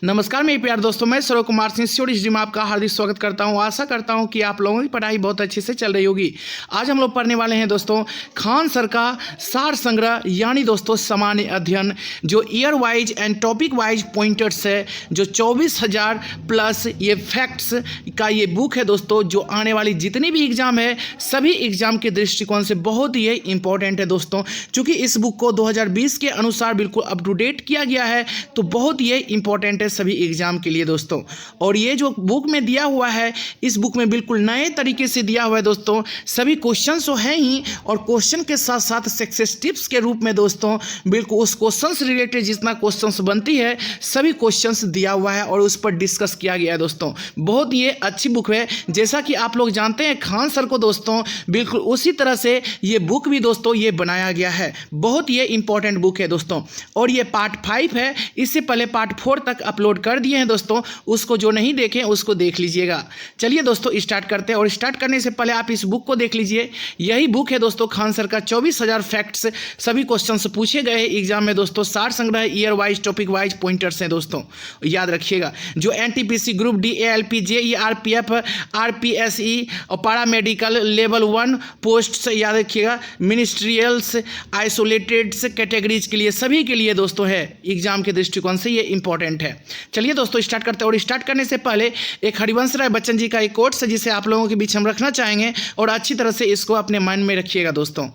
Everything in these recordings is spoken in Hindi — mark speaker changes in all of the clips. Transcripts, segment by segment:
Speaker 1: नमस्कार मेरे प्यार दोस्तों, मैं सौरव कुमार सिंह स्टडी में आपका हार्दिक स्वागत करता हूं। आशा करता हूं कि आप लोगों की पढ़ाई बहुत अच्छे से चल रही होगी। आज हम लोग पढ़ने वाले हैं दोस्तों खान सर का सार संग्रह, यानी दोस्तों सामान्य अध्ययन, जो year wise and topic wise pointers है, जो 24,000 प्लस ये फैक्ट्स का ये बुक है दोस्तों, जो आने वाली जितनी भी एग्जाम है सभी एग्जाम के दृष्टिकोण से बहुत ही इंपॉर्टेंट है दोस्तों। चूँकि इस बुक को 2020 के अनुसार बिल्कुल अप टू डेट किया गया है, तो बहुत ही इंपॉर्टेंट है सभी एग्जाम के लिए दोस्तों। और ये जो बुक में दिया हुआ है, इस बुक में बिल्कुल नए तरीके से दिया हुआ है दोस्तों। सभी क्वेश्चन तो हैं ही, और क्वेश्चन के साथ साथ सक्सेस टिप्स के रूप में दोस्तों बिल्कुल उस क्वेश्चन से रिलेटेड जितना क्वेश्चन बनती है सभी क्वेश्चन दिया हुआ है और उस पर डिस्कस किया गया है दोस्तों। बहुत ही अच्छी बुक है। जैसा कि आप लोग जानते हैं खान सर को दोस्तों बिल्कुल उसी तरह से ये बुक भी दोस्तों ये बनाया गया है। बहुत ही इंपॉर्टेंट बुक है दोस्तों। और ये पार्ट 5 है, इससे पहले पार्ट 4 तक अपलोड कर दिए हैं दोस्तों। उसको जो नहीं देखें उसको देख लीजिएगा। चलिए दोस्तों स्टार्ट करते हैं। और स्टार्ट करने से पहले आप इस बुक को देख लीजिए। यही बुक है दोस्तों खान सर का 24,000 फैक्ट्स, सभी क्वेश्चंस पूछे गए हैं एग्जाम में दोस्तों। सार संग्रह, year wise topic wise pointers हैं दोस्तों, याद रखिएगा। जो NTPC, group D, ALP, JE, RPF, RPSE और पैरामेडिकल लेवल 1 पोस्ट याद रखिएगा, मिनिस्ट्रियल्स, आइसोलेटेड्स कैटेगरीज के लिए सभी के लिए दोस्तों है। एग्जाम के दृष्टिकोण से ये इंपॉर्टेंट है। चलिए दोस्तों स्टार्ट करते हैं। और स्टार्ट करने से पहले एक हरिवंश राय बच्चन जी का एक कोट्स है जिसे आप लोगों के बीच हम रखना चाहेंगे, और अच्छी तरह से इसको अपने माइंड में रखिएगा दोस्तों।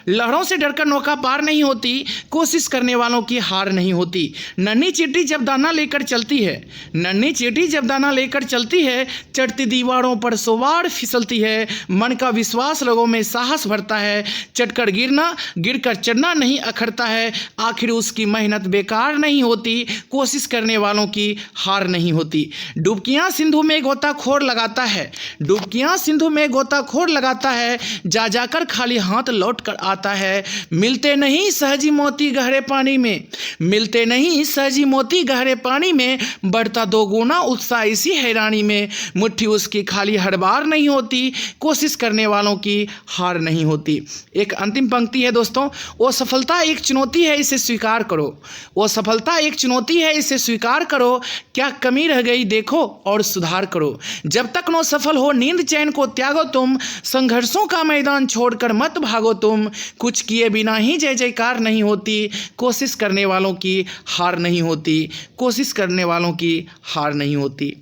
Speaker 1: लहरों से डरकर नौका पार नहीं होती, कोशिश करने वालों की हार नहीं होती। नन्ही चींटी जब दाना लेकर चलती है, नन्ही चींटी जब दाना लेकर चलती है, चढ़ती दीवारों पर सोवार फिसलती है। मन का विश्वास रगों में साहस भरता है, चढ़कर गिरना, गिरकर चढ़ना नहीं अखरता है। आखिर उसकी मेहनत बेकार नहीं होती, कोशिश करने वालों की हार नहीं होती। डुबकियां सिंधु में गोताखोर लगाता है, डुबकियां सिंधु में गोताखोर लगाता है, जा जाकर खाली हाथ लौट कर आता है। मिलते नहीं सहजी मोती गहरे पानी में, मिलते नहीं सहजी मोती गहरे पानी में, बढ़ता दो गुना उत्साह इसी हैरानी में। मुट्ठी उसकी खाली हर बार नहीं होती, कोशिश करने वालों की हार नहीं होती। एक अंतिम पंक्ति है दोस्तों, वो सफलता एक चुनौती है इसे स्वीकार करो, वो सफलता एक चुनौती है इसे स्वीकार करो। क्या कमी रह गई देखो और सुधार करो। जब तक नो सफल हो नींद चैन को त्यागो तुम, संघर्षों का मैदान छोड़कर मत भागो तुम। कुछ किए बिना ही जय जयकार नहीं होती, कोशिश करने वालों की हार नहीं होती, कोशिश करने वालों की हार नहीं होती।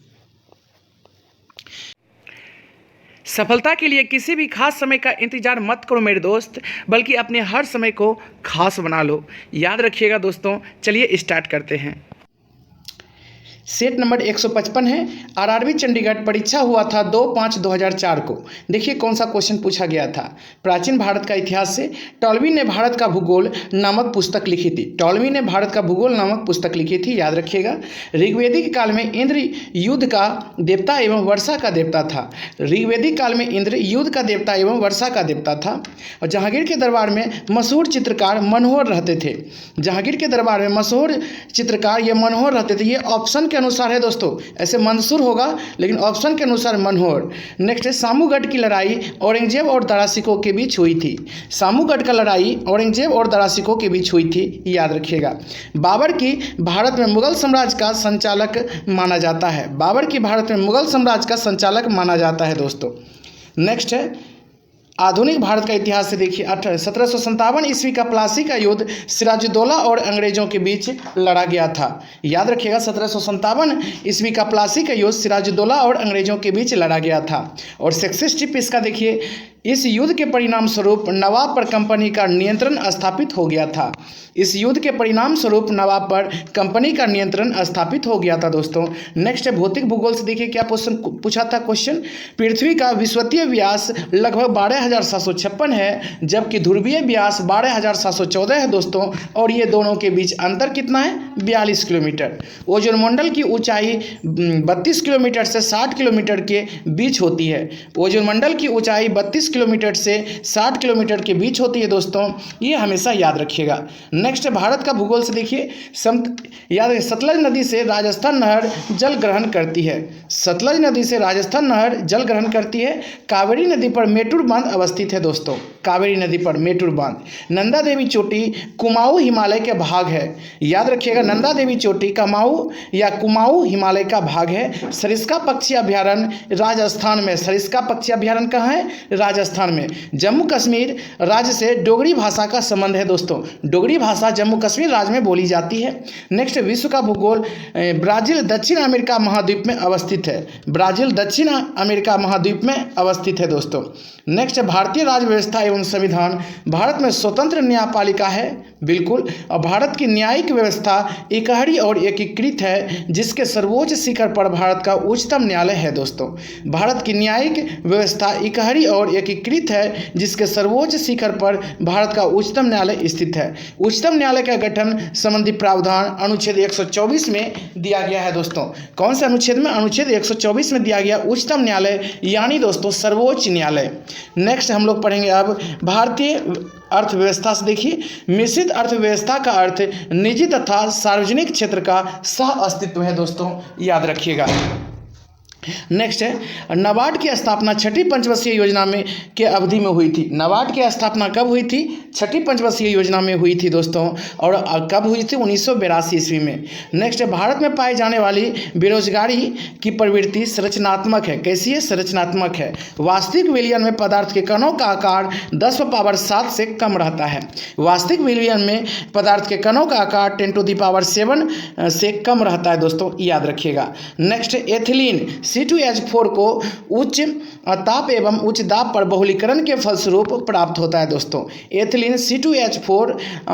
Speaker 1: सफलता के लिए किसी भी खास समय का इंतजार मत करो मेरे दोस्त, बल्कि अपने हर समय को खास बना लो। याद रखिएगा दोस्तों। चलिए स्टार्ट करते हैं। सेट नंबर 155 है। आरआरबी चंडीगढ़ परीक्षा हुआ था 2/5/2004 को। देखिए कौन सा क्वेश्चन पूछा गया था। प्राचीन भारत का इतिहास से टॉलमी ने भारत का भूगोल नामक पुस्तक लिखी थी, टॉलमी ने भारत का भूगोल नामक पुस्तक लिखी थी, याद रखिएगा। ऋग्वेदिक काल में इंद्र युद्ध का देवता एवं वर्षा का देवता था, ऋग्वेदिक काल में इंद्र युद्ध का देवता एवं वर्षा का देवता था। और जहांगीर के दरबार में मशहूर चित्रकार मनोहर रहते थे, जहांगीर के दरबार में मशहूर चित्रकार ये मनोहर रहते थे। ये ऑप्शन के अनुसार है दोस्तों, ऐसे मंसूर होगा लेकिन ऑप्शन के अनुसार मनोहर। नेक्स्ट है सामूगढ़ की लड़ाई औरंगजेब और दारा सिकों के बीच हुई थी, सामूगढ़ का लड़ाई औरंगजेब और दारा सिकों के बीच हुई थी, याद रखिएगा। बाबर की भारत में मुगल साम्राज्य का संचालक माना जाता है, बाबर की भारत में मुगल साम्राज्य का संचालक माना जाता है दोस्तों। नेक्स्ट है आधुनिक भारत का इतिहास से देखिए। 1757 ईस्वी का प्लासी का युद्ध सिराजुद्दौला और अंग्रेजों के बीच लड़ा गया था, याद रखिएगा। 1757 ईस्वी का प्लासी का युद्ध सिराजुद्दौला और अंग्रेजों के बीच लड़ा गया था। और सक्सेस टिप इसका देखिए, इस युद्ध के परिणाम स्वरूप नवाब पर कंपनी का नियंत्रण स्थापित हो गया था, इस युद्ध के परिणाम स्वरूप नवाब पर कंपनी का नियंत्रण स्थापित हो गया था दोस्तों। नेक्स्ट है भौतिक भूगोल से देखिए क्या क्वेश्चन पूछा था। क्वेश्चन, पृथ्वी का विषुवतीय व्यास लगभग 12,756 है, जबकि ध्रुवीय व्यास 12,714 है दोस्तों। और ये दोनों के बीच अंतर कितना है? 42 किलोमीटर। ओजोन मंडल की ऊंचाई 32 किलोमीटर से 60 किलोमीटर के बीच होती है, ओजोन मंडल की ऊंचाई 32 किलोमीटर से 60 किलोमीटर के बीच होती है दोस्तों, ये हमेशा याद रखिएगा। नेक्स्ट भारत का भूगोल से देखिए, याद रखिए सतलज नदी से राजस्थान नहर जल ग्रहण करती है। सतलज नदी से राजस्थान नहर जल ग्रहण करती है। कावेरी नदी पर मेटूर बांध अवस्थित है दोस्तों, कावेरी नदी पर मेटूर बांध। नंदा देवी चोटी कुमाऊं हिमालय के भाग है, याद रखिएगा नंदा देवी चोटी कुमाऊं या कुमाऊं हिमालय का भाग है। सरिस्का पक्षी अभ्यारण्य राजस्थान में, सरिस्का पक्षी अभ्यारण्य कहाँ है? राजस्थान में। जम्मू कश्मीर राज्य से डोगरी भाषा का संबंध है दोस्तों, डोगरी भाषा जम्मू कश्मीर राज्य में बोली जाती है। नेक्स्ट विश्व का भूगोल, ब्राजील दक्षिण अमेरिका महाद्वीप में अवस्थित है, ब्राजील दक्षिण अमेरिका महाद्वीप में अवस्थित है दोस्तों। नेक्स्ट भारतीय राज्य व्यवस्था एवं संविधान, भारत में स्वतंत्र न्यायपालिका है, बिल्कुल, और भारत की न्यायिक व्यवस्था इकहरी और एकीकृत है, जिसके सर्वोच्च शिखर पर भारत का उच्चतम न्यायालय है दोस्तों। भारत की न्यायिक व्यवस्था इकहरी और एकीकृत है, जिसके सर्वोच्च शिखर पर भारत का उच्चतम न्यायालय स्थित है। उच्चतम न्यायालय का गठन संबंधी प्रावधान अनुच्छेद 124 में दिया गया है दोस्तों। कौन से अनुच्छेद में? अनुच्छेद 124 में दिया गया उच्चतम न्यायालय, यानी दोस्तों सर्वोच्च न्यायालय। नेक्स्ट हम लोग पढ़ेंगे अब भारतीय अर्थव्यवस्था से देखिए, मिश्रित अर्थव्यवस्था का अर्थ निजी तथा सार्वजनिक क्षेत्र का सह अस्तित्व है दोस्तों, याद रखिएगा। नेक्स्ट है नाबार्ड की स्थापना छठी पंचवर्षीय योजना में के अवधि में हुई थी। नाबार्ड की स्थापना कब हुई थी? छठी पंचवर्षीय योजना में हुई थी दोस्तों, और कब हुई थी? 1982 ईस्वी में। नेक्स्ट है भारत में पाई जाने वाली बेरोजगारी की प्रवृत्ति संरचनात्मक है। कैसी है? संरचनात्मक है। वास्तविक विलयन में पदार्थ के कणों का आकार 10⁻7 से कम रहता है। वास्तविक विलयन में पदार्थ के कणों का आकार 10⁻7 से कम रहता है दोस्तों, याद रखिएगा। नेक्स्ट एथिलीन C2H4 को उच्च ताप एवं उच्च दाब पर बहुलीकरण के फलस्वरूप प्राप्त होता है दोस्तों। एथिलीन C2H4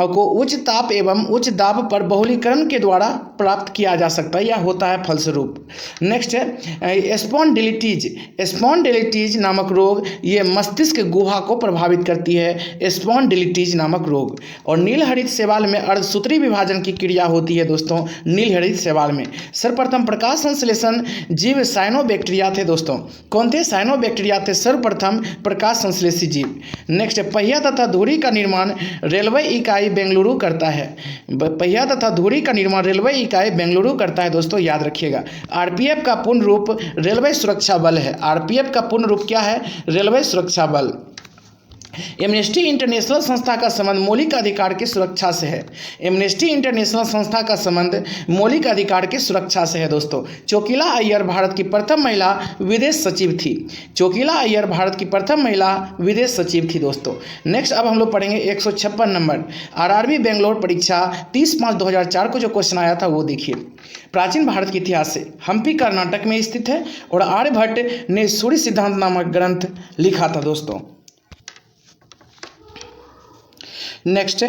Speaker 1: को उच्च ताप एवं उच्च दाब पर बहुलीकरण के द्वारा प्राप्त किया जा सकता है या होता है फलस्वरूप। नेक्स्ट है स्पॉन्डिलिटीज। स्पॉन्डिलिटीज नामक रोग ये मस्तिष्क गुहा को प्रभावित करती है, स्पॉन्डिलिटीज नामक रोग। और नीलहरित शैवाल में अर्धसूत्री विभाजन की क्रिया होती है दोस्तों, नीलहरित शैवाल में। सर्वप्रथम प्रकाश संश्लेषण जीव साइनोबैक्टीरिया थे दोस्तों। कौन थे? साइनोबैक्टीरिया थे सर्वप्रथम प्रकाश संश्लेषी जीव। नेक्स्ट पहिया तथा धुरी का निर्माण रेलवे इकाई बेंगलुरु करता है। पहिया तथा धुरी का निर्माण रेलवे इकाई बेंगलुरु करता है दोस्तों, याद रखिएगा। आरपीएफ का पूर्ण रूप रेलवे सुरक्षा बल है। आरपीएफ का पूर्ण रूप क्या है? रेलवे सुरक्षा बल। एमनेस्टी इंटरनेशनल संस्था का संबंध मौलिक अधिकार की सुरक्षा से है। एमनेस्टी इंटरनेशनल संस्था का संबंध मौलिक अधिकार की सुरक्षा से है दोस्तों। चोकीला अय्यर भारत की प्रथम महिला विदेश सचिव थी। चोकीला अय्यर भारत की प्रथम महिला विदेश सचिव थी दोस्तों। नेक्स्ट अब हम लोग पढ़ेंगे 156 नंबर आरआरबी बेंगलोर परीक्षा 30/5/2004 को जो क्वेश्चन आया था वो देखिए। प्राचीन भारत के इतिहास से हम्पी कर्नाटक में स्थित है और आर्यभट्ट ने सूर्य सिद्धांत नामक ग्रंथ लिखा था दोस्तों। नेक्स्ट है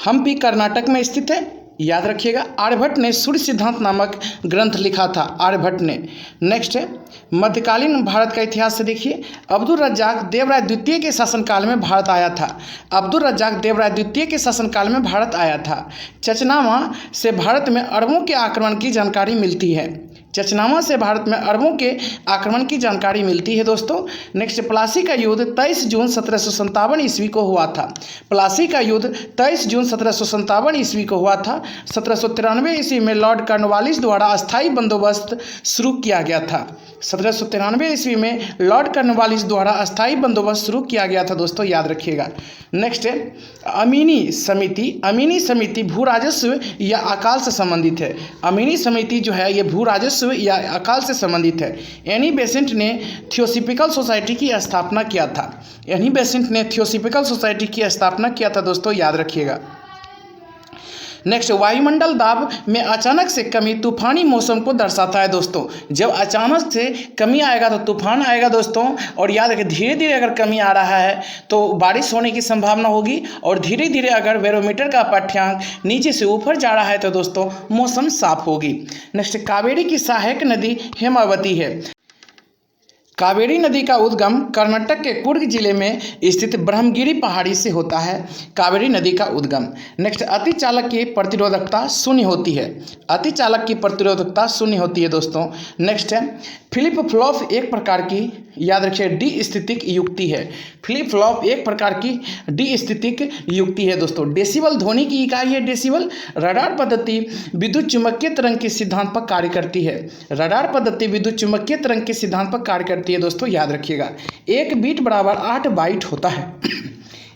Speaker 1: हम्पी कर्नाटक में स्थित है, याद रखिएगा। आर्यभट्ट ने सूर्य सिद्धांत नामक ग्रंथ लिखा था, आर्यभट्ट ने। नेक्स्ट है मध्यकालीन भारत का इतिहास से देखिए। अब्दुल रज्जाक देवराय द्वितीय के शासनकाल में भारत आया था। अब्दुल रज्जाक देवराय द्वितीय के शासनकाल में भारत आया था। चचनामा से भारत में अरबों के आक्रमण की जानकारी मिलती है। चचनामा से भारत में अरबों के आक्रमण की जानकारी मिलती है दोस्तों। नेक्स्ट प्लासी का युद्ध 23 जून 1757 ईस्वी को हुआ था। प्लासी का युद्ध 23 जून 1757 ईस्वी को हुआ था। 1793 ईस्वी में लॉर्ड कॉर्नवालिस द्वारा अस्थायी बंदोबस्त शुरू किया गया था। 1793 ईस्वी में लॉर्ड कॉर्नवालिस द्वारा अस्थायी बंदोबस्त शुरू किया गया था दोस्तों, याद रखिएगा। नेक्स्ट है अमीनी समिति। अमीनी समिति भू राजस्व या अकाल से संबंधित है। अमीनी समिति जो है ये भू राजस्व या अकाल से संबंधित है। एनी बेसेंट ने थियोसॉफिकल सोसाइटी की स्थापना किया था। एनी बेसेंट ने थियोसॉफिकल सोसाइटी की स्थापना किया था दोस्तों, याद रखिएगा। नेक्स्ट वायुमंडल दाब में अचानक से कमी तूफानी मौसम को दर्शाता है दोस्तों। जब अचानक से कमी आएगा तो तूफान आएगा दोस्तों। और याद रखें धीरे धीरे अगर कमी आ रहा है तो बारिश होने की संभावना होगी, और धीरे धीरे अगर बैरोमीटर का पाठ्यांक नीचे से ऊपर जा रहा है तो दोस्तों मौसम साफ होगी। नेक्स्ट कावेरी की सहायक नदी हेमावती है। कावेरी नदी का उद्गम कर्नाटक के कुर्ग जिले में स्थित ब्रह्मगिरी पहाड़ी से होता है। कावेरी नदी का उद्गम। नेक्स्ट, अति चालक की प्रतिरोधकता शून्य होती है। अति चालक की प्रतिरोधकता शून्य होती है दोस्तों। नेक्स्ट है फ्लिप फ्लॉप एक प्रकार की, याद रखिए, डी स्थितिक युक्ति है। फ्लिप फ्लॉप एक प्रकार की डी स्थितिक युक्ति है दोस्तों। डेसिबल ध्वनि की इकाई है डेसिबल। रडार पद्धति विद्युत चुम्बकीय तरंग के सिद्धांत पर कार्य करती है। रडार पद्धति विद्युत चुम्बकीय तरंग के सिद्धांत पर कार्य करती है दोस्तों, याद रखिएगा। एक बीट बराबर 8 बाइट होता है।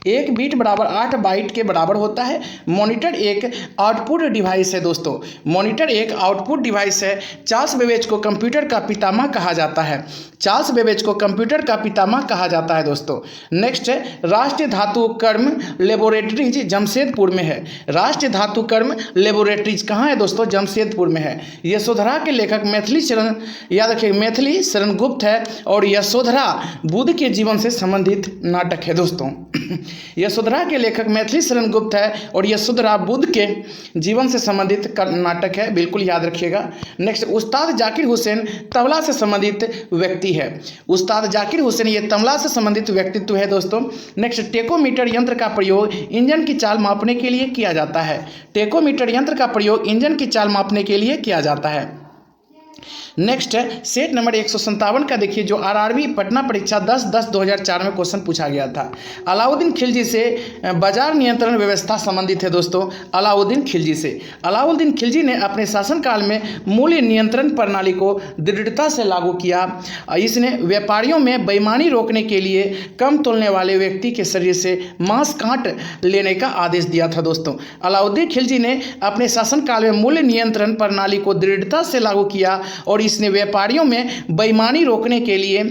Speaker 1: एक बीट बराबर 8 बाइट के बराबर होता है। मॉनिटर एक आउटपुट डिवाइस है दोस्तों। मॉनिटर एक आउटपुट डिवाइस है। चार्ल्स बेबेज को कंप्यूटर का पितामह कहा जाता है। चार्ल्स बेबेज को कंप्यूटर का पितामह कहा जाता है दोस्तों। नेक्स्ट है राष्ट्रीय धातु कर्म लेबोरेटरीज जमशेदपुर में है। राष्ट्रीय धातु कर्म लेबोरेटरीज कहाँ है दोस्तों? जमशेदपुर में है। यशोधरा के लेखक मैथिली शरण, याद रखिए, मैथिली शरण गुप्त है और यशोधरा बुद्ध के जीवन से संबंधित नाटक है दोस्तों। यशोधरा के लेखक मैथिली शरण गुप्त है और यशोधरा बुद्ध के जीवन से संबंधित नाटक है, बिल्कुल याद रखिएगा। नेक्स्ट, उस्ताद जाकिर हुसैन तबला से संबंधित व्यक्ति है। उस्ताद जाकिर हुसैन ये तबला से संबंधित व्यक्तित्व है दोस्तों। नेक्स्ट, टेकोमीटर यंत्र का प्रयोग इंजन की चाल मापने के लिए किया जाता है। टेकोमीटर यंत्र का प्रयोग इंजन की चाल मापने के लिए किया जाता है। नेक्स्ट है सेट नंबर 157 का देखिए, जो आरआरबी पटना परीक्षा 10/10/2004 में क्वेश्चन पूछा गया था। अलाउद्दीन खिलजी से बाजार नियंत्रण व्यवस्था संबंधित है दोस्तों। अलाउद्दीन खिलजी से। अलाउद्दीन खिलजी ने अपने शासनकाल में मूल्य नियंत्रण प्रणाली को दृढ़ता से लागू किया। इसने व्यापारियों में बेईमानी रोकने के लिए कम तोलने वाले व्यक्ति के शरीर से मांस काट लेने का आदेश दिया था दोस्तों। अलाउद्दीन खिलजी ने अपने शासनकाल में मूल्य नियंत्रण प्रणाली को दृढ़ता से लागू किया और इसने व्यापारियों में बेईमानी रोकने के लिए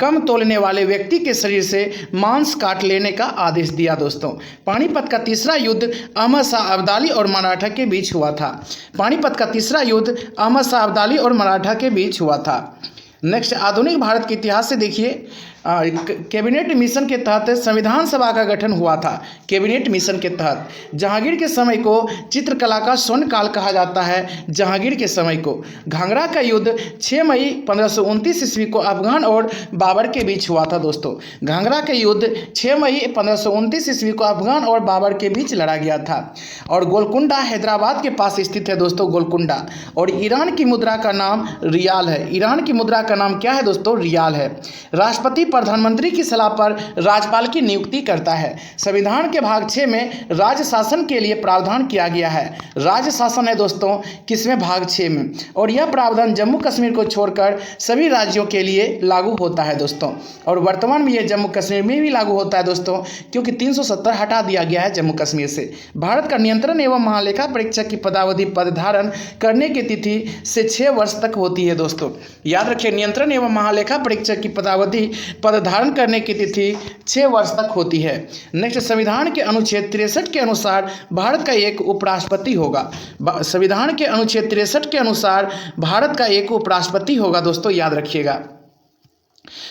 Speaker 1: कम तोलने वाले व्यक्ति के शरीर से मांस काट लेने का आदेश दिया दोस्तों। पानीपत का तीसरा युद्ध अहमद शाह अब्दाली और मराठा के बीच हुआ था। पानीपत का तीसरा युद्ध अहमद शाह अब्दाली और मराठा के बीच हुआ था। नेक्स्ट, आधुनिक भारत के इतिहास से देखिए, कैबिनेट मिशन के तहत संविधान सभा का गठन हुआ था। कैबिनेट मिशन के तहत जहांगीर के समय को चित्रकला का स्वर्ण काल कहा जाता है। जहांगीर के समय को। घाघरा का युद्ध 6 मई 1529 ईस्वी को अफगान और बाबर के बीच हुआ था दोस्तों। घाघरा का युद्ध 6 मई 1529 ईस्वी को अफगान और बाबर के बीच लड़ा गया था। और गोलकुंडा हैदराबाद के पास स्थित है दोस्तों, गोलकुंडा। और ईरान की मुद्रा का नाम रियाल है। ईरान की मुद्रा का नाम क्या है दोस्तों? रियाल है। राष्ट्रपति प्रधानमंत्री की सलाह पर राज्यपाल की नियुक्ति करता है। संविधान के भाग 6 में राज्य शासन के लिए प्रावधान किया गया है। राज्य शासन है दोस्तों किसमें? भाग 6 में। और यह प्रावधान जम्मू कश्मीर को छोड़कर सभी राज्यों के लिए लागू होता है दोस्तों। और वर्तमान में यह जम्मू कश्मीर में भी लागू होता है दोस्तों, क्योंकि 370 हटा दिया गया है जम्मू कश्मीर से। भारत का नियंत्रण एवं महालेखा परीक्षक की पदावधि पद धारण करने की तिथि से 6 वर्ष तक होती है दोस्तों। याद रखिए, नियंत्रण एवं महालेखा परीक्षक की पदावधि पद धारण करने की तिथि 6 वर्ष तक होती है। नेक्स्ट, संविधान के अनुच्छेद 63 के अनुसार भारत का एक उपराष्ट्रपति होगा। संविधान के अनुच्छेद 63 के अनुसार भारत का एक उपराष्ट्रपति होगा दोस्तों, याद रखिएगा।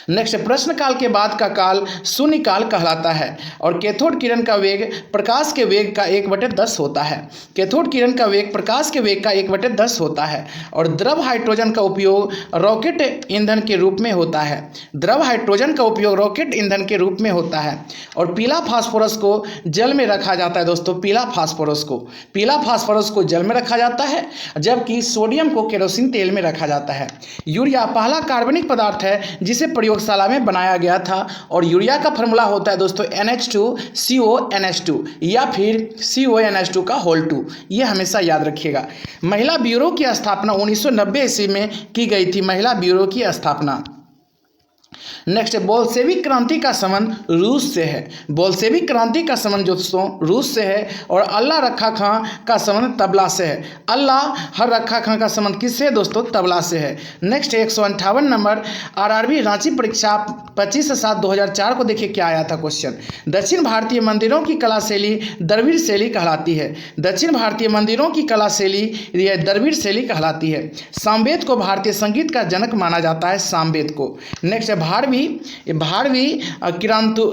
Speaker 1: नेक्स्ट, प्रश्न काल के बाद का काल शून्य काल कहलाता है। और कैथोड किरण का वेग प्रकाश के वेग का 1/10 होता है। कैथोड किरण का वेग प्रकाश के वेग का 1/10 होता है। और द्रव हाइड्रोजन का उपयोग रॉकेट ईंधन के रूप में होता है। द्रव हाइड्रोजन का उपयोग रॉकेट ईंधन के रूप में होता है। और पीला फास्फोरस को जल में रखा जाता है दोस्तों। पीला फास्फोरस को जल में रखा जाता है, जबकि सोडियम को केरोसिन तेल में रखा जाता है। यूरिया पहला कार्बनिक पदार्थ है जिसे प्रयोगशाला में बनाया गया था। और यूरिया का फॉर्मूला होता है दोस्तों NH2CONH2 या फिर CONH2 का होल 2। ये हमेशा याद रखिएगा। महिला ब्यूरो की स्थापना 1990 ईस्वी में की गई थी। महिला ब्यूरो की स्थापना। नेक्स्ट, बोल्शेविक क्रांति का संबंध रूस से है। बोल्शेविक क्रांति का संबंध दोस्तों रूस से है। और अल्लाह रखा खां का संबंध तबला से है। अल्लाह हर रखा खां का संबंध किससे है दोस्तों? तबला से है। नेक्स्ट, 158 नंबर आरआरबी रांची परीक्षा 25/7/2004 को देखिए क्या आया था क्वेश्चन। दक्षिण भारतीय मंदिरों की कला शैली द्रविड़ शैली कहलाती है। दक्षिण भारतीय मंदिरों की कला शैली यह द्रविड़ शैली कहलाती है। सामवेद को भारतीय संगीत का जनक माना जाता है। सामवेद को। नेक्स्ट, भारत भारवी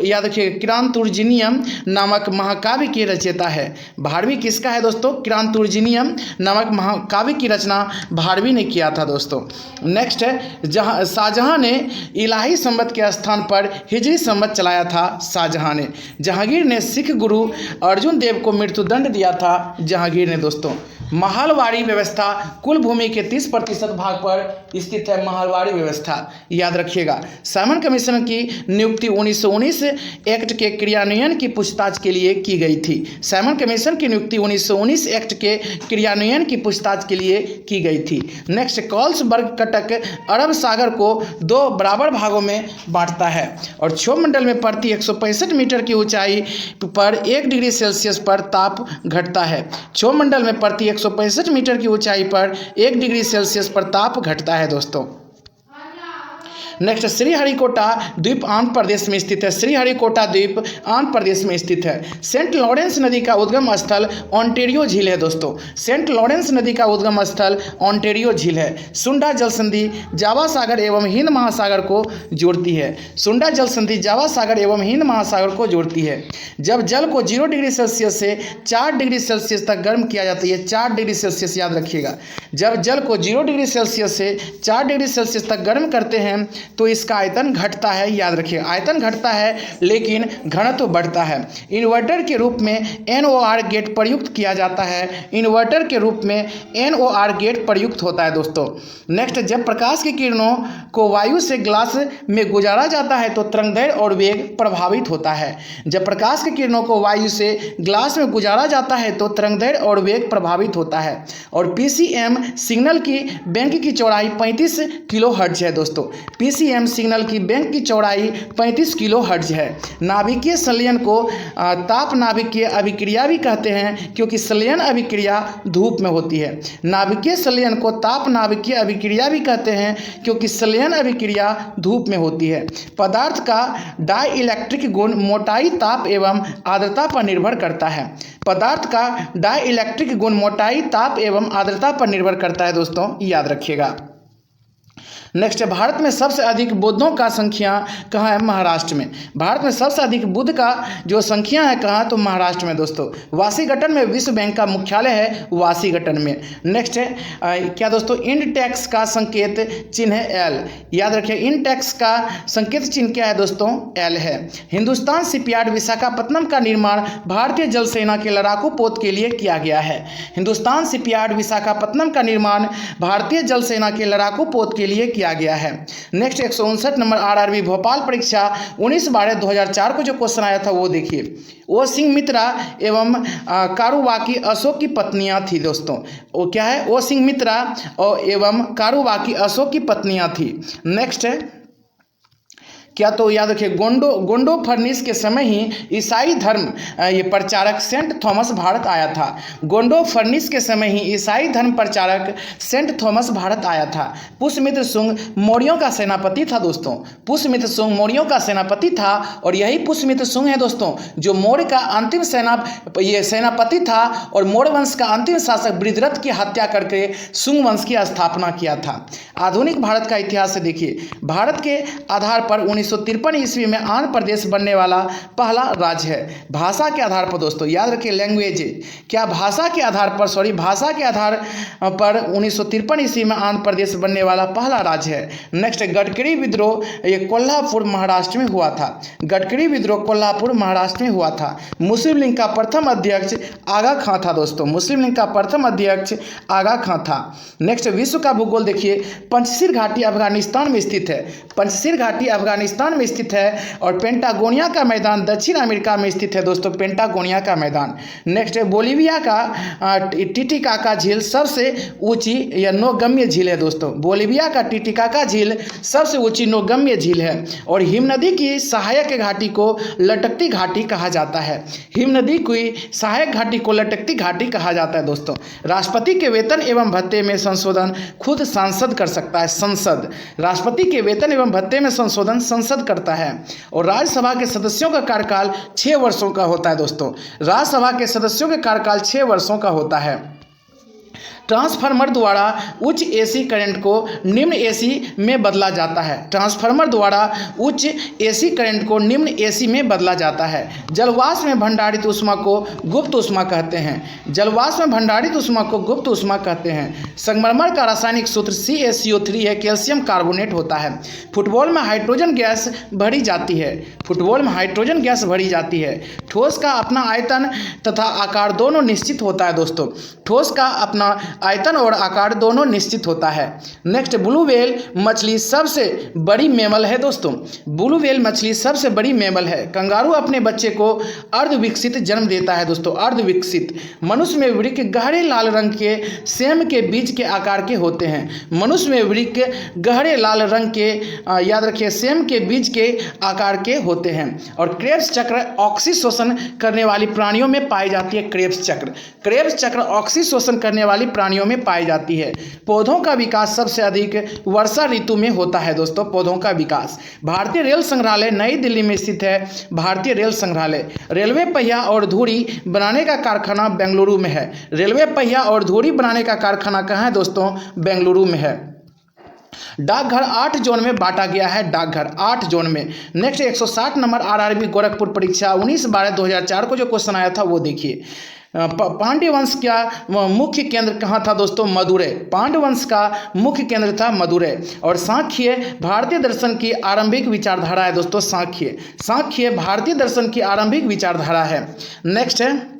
Speaker 1: याद रखिए क्रांतुर्जिनियम नामक महाकाव्य की रचयिता है। भारवी किसका है दोस्तों? क्रांतुर्जिनियम नामक महाकाव्य की रचना भारवी ने किया था दोस्तों। नेक्स्ट है शाहजहां ने इलाही संवत के स्थान पर हिजरी संवत चलाया था। शाहजहां ने। जहांगीर ने सिख गुरु अर्जुन देव को मृत्युदंड दिया था। जहांगीर ने दोस्तों। महलवाड़ी व्यवस्था कुल भूमि के 30% भाग पर स्थित है। महलवाड़ी व्यवस्था याद रखिएगा। साइमन कमीशन की नियुक्ति 1919 एक्ट के क्रियान्वयन की पूछताछ के लिए की गई थी। साइमन कमीशन की नियुक्ति 1919 एक्ट के क्रियान्वयन की पूछताछ के लिए की गई थी। नेक्स्ट, कॉल्सबर्ग कटक अरब सागर को 2 बराबर भागों में बांटता है और क्षोभ मंडल में प्रति 165 मीटर की ऊंचाई पर 1 डिग्री सेल्सियस पर ताप घटता है। क्षोभ मंडल में प्रति 165 मीटर की ऊंचाई पर 1 डिग्री सेल्सियस पर ताप घटता है दोस्तों। नेक्स्ट, श्रीहरिकोटा द्वीप आंध्र प्रदेश में स्थित है। श्रीहरिकोटा द्वीप आंध्र प्रदेश में स्थित है। सेंट लॉरेंस नदी का उद्गम स्थल ओंटेरियो झील है दोस्तों। सेंट लॉरेंस नदी का उद्गम स्थल ओंटेरियो झील है। सुंडा जल संधि जावा सागर एवं हिंद महासागर को जोड़ती है। सुंडा जल संधि जावा सागर एवं हिंद महासागर को जोड़ती है। जब जल को 0 डिग्री सेल्सियस से 4 डिग्री सेल्सियस तक गर्म किया जाता है, 4 डिग्री सेल्सियस याद रखिएगा। जब जल को 0 डिग्री सेल्सियस से 4 डिग्री सेल्सियस तक गर्म करते हैं तो इसका आयतन घटता है। याद रखिए, आयतन घटता है लेकिन घनत्व बढ़ता है। इन्वर्टर के रूप में NOR गेट प्रयुक्त किया जाता है। इन्वर्टर के रूप में NOR गेट प्रयुक्त होता है दोस्तों। नेक्स्ट, जब प्रकाश की किरणों को वायु से ग्लास में गुजारा जाता है तो तरंगदैर्घ्य और वेग प्रभावित होता है। जब प्रकाश की किरणों को वायु से ग्लास में गुजारा जाता है तो तरंगदैर्घ्य और वेग प्रभावित होता है। और PCM सिग्नल की बैंक की चौड़ाई 35 किलो हर्ट्ज है दोस्तों। PCM सिग्नल की बैंक की चौड़ाई 35 किलो हर्ट्ज है। नाभिकीय संलयन को ताप नाभिकीय अभिक्रिया भी कहते हैं क्योंकि संलयन अभिक्रिया धूप में होती है। नाभिकीय संलयन को ताप नाभिकीय अभिक्रिया भी कहते हैं क्योंकि संलयन अभिक्रिया धूप में होती है। पदार्थ का डाइइलेक्ट्रिक गुण मोटाई, ताप एवं आर्द्रता पर निर्भर करता है। पदार्थ का डाइइलेक्ट्रिक गुण मोटाई, ताप एवं आर्द्रता पर निर्भर करता है दोस्तों, याद रखिएगा। नेक्स्ट, भारत में सबसे अधिक बुद्धों का संख्या कहाँ है? महाराष्ट्र में। भारत में सबसे अधिक बुद्ध का जो संख्या है कहाँ? तो महाराष्ट्र में दोस्तों। वाशिंगटन में विश्व बैंक का मुख्यालय है, वाशिंगटन में। नेक्स्ट है क्या दोस्तों? इंडटेक्स का संकेत चिन्ह है एल। याद रखिए, इंडटेक्स का संकेत चिन्ह क्या है दोस्तों? एल है। हिंदुस्तान शिपयार्ड विशाखापत्तनम का निर्माण भारतीय जल सेना के लड़ाकू पोत के लिए किया गया है। हिंदुस्तान शिपयार्ड विशाखापत्तनम का निर्माण भारतीय जल सेना के लड़ाकू पोत के लिए किया गया है। नेक्स्ट, 159 नंबर RRB भोपाल परीक्षा 19/12/2004 को जो क्वेश्चन आया था वो देखिए। ओ सिंह मित्रा एवं कारुवाकी अशोक की पत्नियां थी दोस्तों। वो क्या है? ओ सिंह मित्रा एवं कारुवाकी अशोक की पत्नियां थी। नेक्स्ट है क्या? तो याद रखिए, गोंडो फर्निस के समय ही ईसाई धर्म ये प्रचारक सेंट थॉमस भारत आया था। गोंडो फर्निस के समय ही ईसाई धर्म प्रचारक सेंट थॉमस भारत आया था। पुष्यमित्र शुंग मौर्यों का सेनापति था दोस्तों। पुष्यमित्र शुंग मौर्यों का सेनापति था और यही पुष्यमित्र शुंग है दोस्तों जो मौर्य का अंतिम सेनापति था और मौर्य वंश का अंतिम शासक बृहद्रथ की हत्या करके शुंग वंश की स्थापना किया था। आधुनिक भारत का इतिहास से देखिए, भारत के आधार पर 1953 ईस्वी में आंध्र प्रदेश बनने वाला पहला राज्य है। भाषा के आधार पर दोस्तों, याद रखिए, लैंग्वेज क्या? भाषा के आधार पर 1953 ईस्वी में आंध्र प्रदेश बनने वाला पहला राज्य है। नेक्स्ट, गडकरी विद्रोह ये कोल्हापुर महाराष्ट्र में हुआ था। गडकरी विद्रोह कोल्हापुर महाराष्ट्र में हुआ था। मुस्लिम लीग का प्रथम अध्यक्ष आगा खां था दोस्तों। मुस्लिम लीग का प्रथम अध्यक्ष आगा खां था। नेक्स्ट, विश्व का भूगोल देखिए, पंचशील घाटी अफगानिस्तान में स्थित है। पंचशील घाटी अफगानिस्तान में स्थित है और पेंटागोनिया का मैदान दक्षिण अमेरिका में स्थित है दोस्तों। पेंटागोनिया का मैदान। नेक्स्ट है बोलिविया का टिटिकाका झील सबसे ऊंची या नौगम्य झील है दोस्तों। बोलिविया का टिटिकाका झील सबसे ऊंची नौगम्य झील है और हिमनदी की सहायक घाटी को लटकती घाटी कहा जाता है। हिमनदी की सहायक घाटी को लटकती घाटी कहा जाता है दोस्तों। राष्ट्रपति के वेतन एवं भत्ते में संशोधन खुद सांसद कर सकता है। संसद राष्ट्रपति के वेतन एवं भत्ते में संशोधन संसद करता है और राज्यसभा के सदस्यों का कार्यकाल 6 वर्षों का होता है दोस्तों। राज्यसभा के सदस्यों का कार्यकाल 6 वर्षों का होता है। ट्रांसफार्मर द्वारा उच्च एसी करंट को निम्न एसी में बदला जाता है। ट्रांसफार्मर द्वारा उच्च एसी करंट को निम्न एसी में बदला जाता है। जलवाष्प में भंडारित ऊष्मा को गुप्त ऊष्मा कहते हैं। जलवाष्प में भंडारित ऊष्मा को गुप्त ऊष्मा कहते हैं। संगमरमर का रासायनिक सूत्र CaCO3 है, कैल्शियम कार्बोनेट होता है। फुटबॉल में हाइड्रोजन गैस भरी जाती है। फुटबॉल में हाइड्रोजन गैस भरी जाती है। ठोस का अपना आयतन तथा आकार दोनों निश्चित होता है दोस्तों। ठोस का अपना आयतन और आकार दोनों निश्चित होता है। नेक्स्ट, ब्लू व्हेल मछली सबसे बड़ी मैमल है दोस्तों। ब्लू व्हेल मछली सबसे बड़ी मैमल है। कंगारू अपने बच्चे को अर्धविकसित जन्म देता है दोस्तों, अर्धविकसित। मनुष्य में वृक्क गहरे लाल रंग के सेम के बीज के आकार के होते हैं। मनुष्य में वृक्क गहरे लाल रंग के याद रखिए सेम के बीज के आकार के होते हैं। और क्रेब्स चक्र ऑक्सीशोषण करने वाली प्राणियों में पाई जाती है। क्रेब्स चक्र ऑक्सीशोषण करने वाली प्राणियों में पाई जाती है। पौधों का विकास सबसे अधिक वर्षा ऋतु में होता है दोस्तों। पौधों का विकास। भारतीय रेल संग्रहालय नई दिल्ली में स्थित है। भारतीय रेल संग्रहालय। रेलवे पहिया और धुरी बनाने का कारखाना बेंगलुरु में है। रेलवे पहिया और धुरी बनाने का कारखाना कहाँ है दोस्तों? बेंगलुरु में है। डाकघर 8 जोन में बांटा गया है। डाकघर 8 जोन में। नेक्स्ट 160 नंबर RRB गोरखपुर परीक्षा 19/12/2004 को जो क्वेश्चन आया था वो देखिए। पांड्य वंश का मुख्य केंद्र कहाँ था दोस्तों? मदुरै। पांड्य वंश का मुख्य केंद्र था मदुरै। और सांख्य भारतीय दर्शन की आरंभिक विचारधारा है दोस्तों। सांख्य भारतीय दर्शन की आरंभिक विचारधारा है। नेक्स्ट है,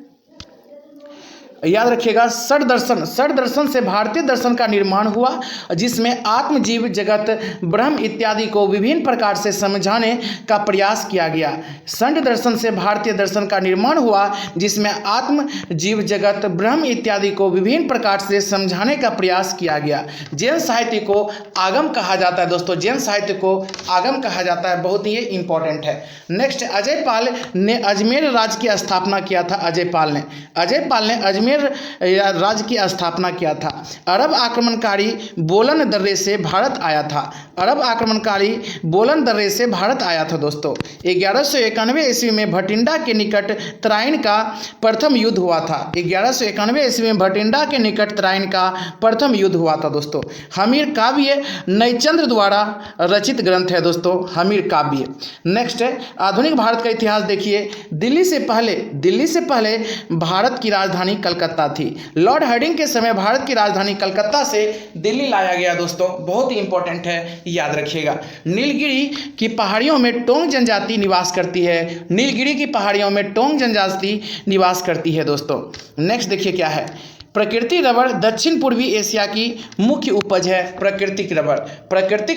Speaker 1: याद रखिएगा, षड दर्शन से भारतीय दर्शन का निर्माण हुआ, जिसमें आत्म, जीव, जगत, ब्रह्म इत्यादि को विभिन्न प्रकार से समझाने का प्रयास किया गया। षड दर्शन से भारतीय दर्शन का निर्माण हुआ, जिसमें आत्म, जीव, जगत, ब्रह्म इत्यादि को विभिन्न प्रकार से समझाने का प्रयास किया गया। जैन साहित्य को आगम कहा जाता है दोस्तों। जैन साहित्य को आगम कहा जाता है, बहुत ही इंपॉर्टेंट है। नेक्स्ट, अजय पाल ने अजमेर राज्य की स्थापना किया था। अजय पाल ने अजमेर राज्य की स्थापना किया था। अरब आक्रमणकारी बोलन दर्रे से भारत आया था। अरब आक्रमणकारी बोलन दर्रे से भारत आया था दोस्तों। 1191 ईस्वी में भटिंडा के निकट तराइन का प्रथम युद्ध हुआ था। 1191 ईस्वी में भटिंडा के निकट तराइन का प्रथम युद्ध हुआ था दोस्तों। हमीर काव्य नयचंद्र द्वारा रचित ग्रंथ है दोस्तों, हमीर काव्य। नेक्स्ट है, आधुनिक भारत का इतिहास देखिए। दिल्ली से पहले भारत की राजधानी कलकत्ता थी। लॉर्ड हार्डिंग के समय भारत की राजधानी कलकत्ता से दिल्ली लाया गया दोस्तों, बहुत ही इंपॉर्टेंट है, याद रखिएगा। नीलगिरी की पहाड़ियों में टोंग जनजाति निवास करती है। नीलगिरी की पहाड़ियों में टोंग जनजाति निवास करती है दोस्तों। नेक्स्ट देखिए क्या है, प्राकृतिक रबर दक्षिण पूर्वी एशिया की मुख्य उपज है। प्राकृतिक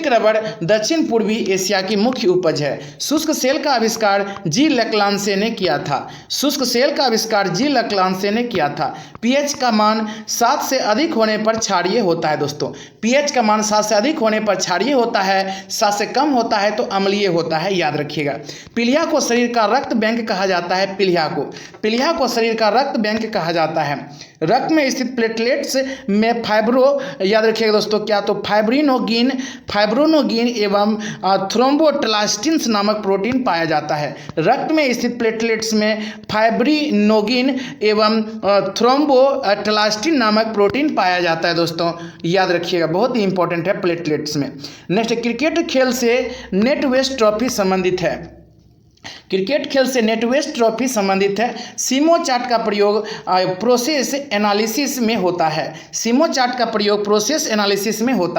Speaker 1: रबर दक्षिण पूर्वी एशिया की मुख्य उपज है। शुष्क सेल का आविष्कार जी लक्लांसे ने किया था। पीएच का मान 7 से अधिक होने पर क्षारीय होता है दोस्तों। पीएच का मान 7 से अधिक होने पर क्षारीय होता है, 7 से कम होता है तो अम्लीय होता है, याद रखिएगा। पीलिया को शरीर का रक्त बैंक कहा जाता है। पीलिया को शरीर का रक्त बैंक कहा जाता है। रक्त में स्थित प्लेटलेट्स में याद रखिएगा दोस्तों, क्या तो फाइब्रोनोगिन एवं थ्रोम्बोट्लास्टिन्स नामक प्रोटीन पाया जाता है। रक्त में स्थित प्लेटलेट्स में फाइब्रिनोगिन एवं थ्रोम्बोट्लास्टिन नामक प्रोटीन पाया जाता है दोस्तों, याद रखिएगा, बहुत ही इंपॉर्टेंट है प्लेटलेट्स में। नेक्स्ट, क्रिकेट खेल से नेट वेस्ट ट्रॉफी संबंधित है। क्रिकेट खेल से नेट वेस्ट ट्रॉफी संबंधित है। सीमो चार्ट का प्रयोग प्रोसेस एनालिसिस में होता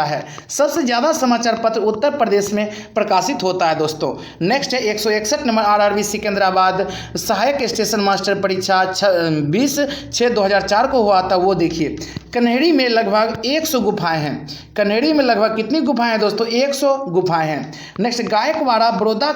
Speaker 1: है। सबसे ज़्यादा समाचार पत्र उत्तर प्रदेश में प्रकाशित होता है दोस्तों। नेक्स्ट है 161 नंबर RRB सिकंदराबाद सहायक स्टेशन मास्टर परीक्षा 20/6/2004 को हुआ था, वो देखिए। कन्हेरी में लगभग 100 गुफाएं हैं। कन्हेरी में लगभग कितनी गुफाएं हैं दोस्तों? 100 गुफाएं हैं। नेक्स्ट, गायकवाड़ा बड़ौदा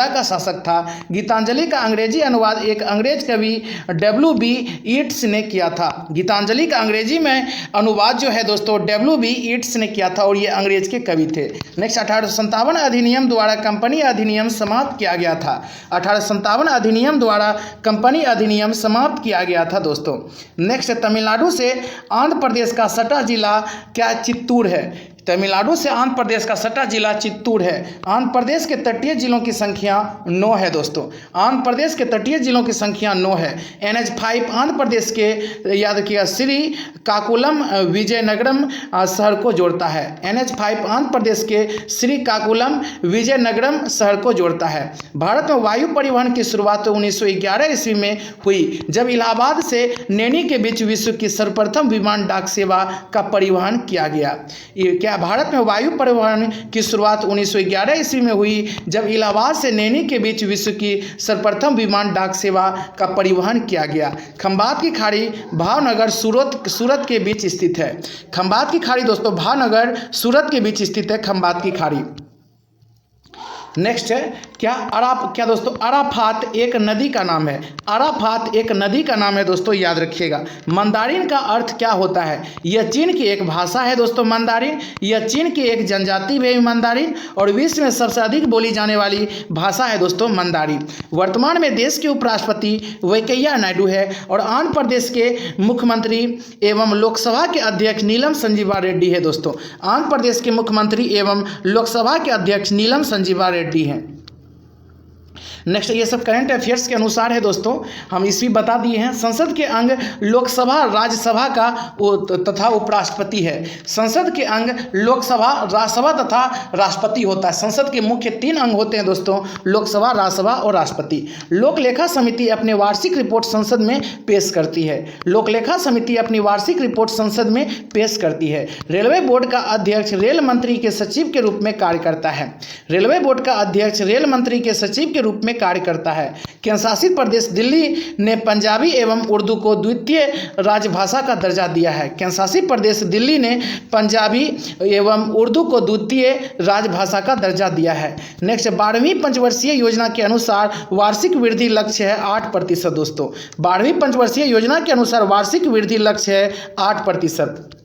Speaker 1: का शासक था। गीतांजलि का अंग्रेजी अनुवाद एक अंग्रेज कवि W.B. ईट्स ने किया था। गीतांजलि का अंग्रेजी में अनुवाद जो है दोस्तों W.B. ईट्स ने किया था और ये अंग्रेज के कवि थे। नेक्स्ट, 1857 अधिनियम द्वारा कंपनी अधिनियम समाप्त किया गया था। 1857 अधिनियम द्वारा कंपनी अधिनियम समाप्त किया गया था दोस्तों। नेक्स्ट, तमिलनाडु से आंध्र प्रदेश का सटा जिला क्या चित्तूर है। तमिलनाडु से आंध्र प्रदेश का सटा जिला चित्तूर है। आंध्र प्रदेश के तटीय जिलों की संख्या 9 है दोस्तों। आंध्र प्रदेश के तटीय जिलों की संख्या 9 है। NH5 आंध्र प्रदेश के याद रखिएगा श्रीकाकुलम विजयनगरम शहर को जोड़ता है। NH5 आंध्र प्रदेश के श्रीकाकुलम विजयनगरम शहर को जोड़ता है। भारत में वायु परिवहन की शुरुआत 1911 ईस्वी में हुई, जब इलाहाबाद से नैनी के बीच विश्व की सर्वप्रथम विमान डाक सेवा का परिवहन किया गया। क्या भारत में वायु परिवहन की शुरुआत 1911 ईस्वी में हुई, जब इलाहाबाद से नैनी के बीच विश्व की सर्वप्रथम विमान डाक सेवा का परिवहन किया गया। खंबात की खाड़ी भावनगर सूरत के बीच स्थित है। खंबात की खाड़ी दोस्तों भावनगर सूरत के बीच स्थित है खंबात की खाड़ी। नेक्स्ट है क्या दोस्तों, अराफात एक नदी का नाम है। अराफात एक नदी का नाम है दोस्तों, याद रखिएगा। मंदारिन का अर्थ क्या होता है? यह चीन की एक भाषा है दोस्तों मंदारिन। यह चीन की एक जनजाति है मंदारिन, और विश्व में सबसे अधिक बोली जाने वाली भाषा है दोस्तों मंदारिन। वर्तमान में देश के उपराष्ट्रपति वेंकैया नायडू है, और आंध्र प्रदेश के मुख्यमंत्री एवं लोकसभा के अध्यक्ष नीलम संजीवा रेड्डी है दोस्तों। आंध्र प्रदेश के मुख्यमंत्री एवं लोकसभा के अध्यक्ष नीलम संजीवा रेड्डी हैं। नेक्स्ट, ये सब करंट अफेयर्स के अनुसार है दोस्तों, हम इसमें बता दिए हैं। संसद के अंग लोकसभा, राज्यसभा का तथा उपराष्ट्रपति है। संसद के अंग लोकसभा, राज्यसभा तथा राष्ट्रपति होता है। संसद के मुख्य 3 अंग होते हैं दोस्तों, लोकसभा, राज्यसभा और राष्ट्रपति। लोक लेखा समिति अपने वार्षिक रिपोर्ट संसद में पेश करती है। लोक लेखा समिति अपनी वार्षिक रिपोर्ट संसद में पेश करती है। रेलवे बोर्ड का अध्यक्ष रेल मंत्री के सचिव के रूप में कार्य करता है। रेलवे बोर्ड का अध्यक्ष रेल मंत्री के सचिव के रूप में कार्य करता है। केंद्र शासित प्रदेश दिल्ली ने पंजाबी एवं उर्दू को द्वितीय राजभाषा का दर्जा दिया है। केंद्र शासित प्रदेश दिल्ली ने पंजाबी एवं उर्दू को द्वितीय राजभाषा का दर्जा दिया है। नेक्स्ट, 12वीं पंचवर्षीय योजना के अनुसार वार्षिक वृद्धि लक्ष्य है 8% दोस्तों। 12वीं पंचवर्षीय योजना के अनुसार वार्षिक वृद्धि लक्ष्य है 8%।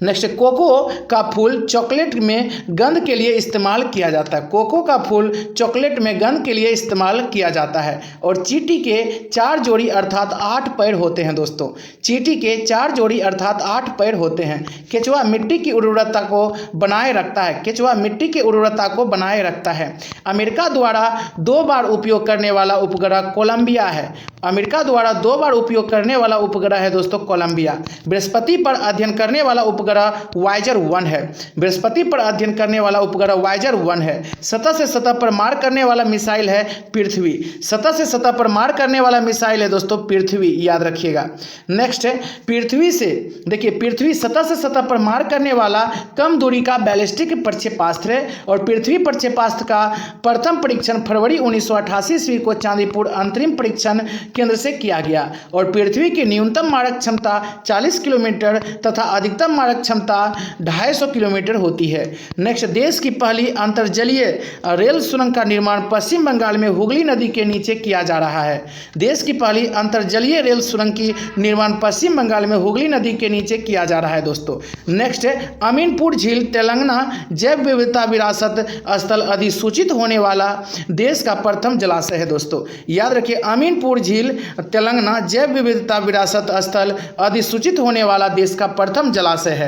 Speaker 1: नेक्स्ट, कोको का फूल चॉकलेट में गंध के लिए इस्तेमाल किया जाता है। कोको का फूल चॉकलेट में गंध के लिए इस्तेमाल किया जाता है। और चींटी के 4 जोड़ी अर्थात 8 पैर होते हैं दोस्तों। चींटी के 4 जोड़ी अर्थात 8 पैर होते हैं। केचुआ मिट्टी की उर्वरता को बनाए रखता है। केचुआ मिट्टी की उर्वरता को बनाए रखता है। अमेरिका द्वारा 2 बार उपयोग करने वाला उपग्रह कोलंबिया है। अमेरिका द्वारा 2 बार उपयोग करने वाला उपग्रह है दोस्तों कोलंबिया। बृहस्पति पर अध्ययन करने वाला उपग्रह वायेजर 1 है। बृहस्पति पर अध्ययन करने वाला उपग्रह वायेजर 1 है। सतह से सतह पर मार करने वाला मिसाइल है पृथ्वी। सतह से सतह पर मार करने वाला मिसाइल है दोस्तों पृथ्वी, याद रखिएगा। नेक्स्ट है, पृथ्वी से देखिए, पृथ्वी सतह से सतह पर मार करने वाला कम दूरी का बैलिस्टिक प्रक्षेपास्त्र है। और पृथ्वी प्रक्षेपास्त्र का प्रथम परीक्षण फरवरी 1988 ईस्वी को चांदीपुर अंतरिम परीक्षण केंद्र से किया गया। और पृथ्वी की न्यूनतम मारक क्षमता 40 किलोमीटर तथा अधिकतम मारक क्षमता 250 किलोमीटर होती है। नेक्स्ट, देश की पहली अंतर्जलीय रेल सुरंग का निर्माण पश्चिम बंगाल में हुगली नदी के नीचे किया जा रहा है। देश की पहली अंतर्जलीय रेल सुरंग की निर्माण पश्चिम बंगाल में हुगली नदी के नीचे किया जा रहा है दोस्तों। नेक्स्ट है, अमीनपुर झील तेलंगाना जैव विविधता विरासत स्थल अधिसूचित होने वाला देश का प्रथम जलाशय है दोस्तों। याद रखिए, अमीनपुर झील तेलंगाना जैव विविधता विरासत स्थल अधिसूचित होने वाला देश का प्रथम जलाशय है।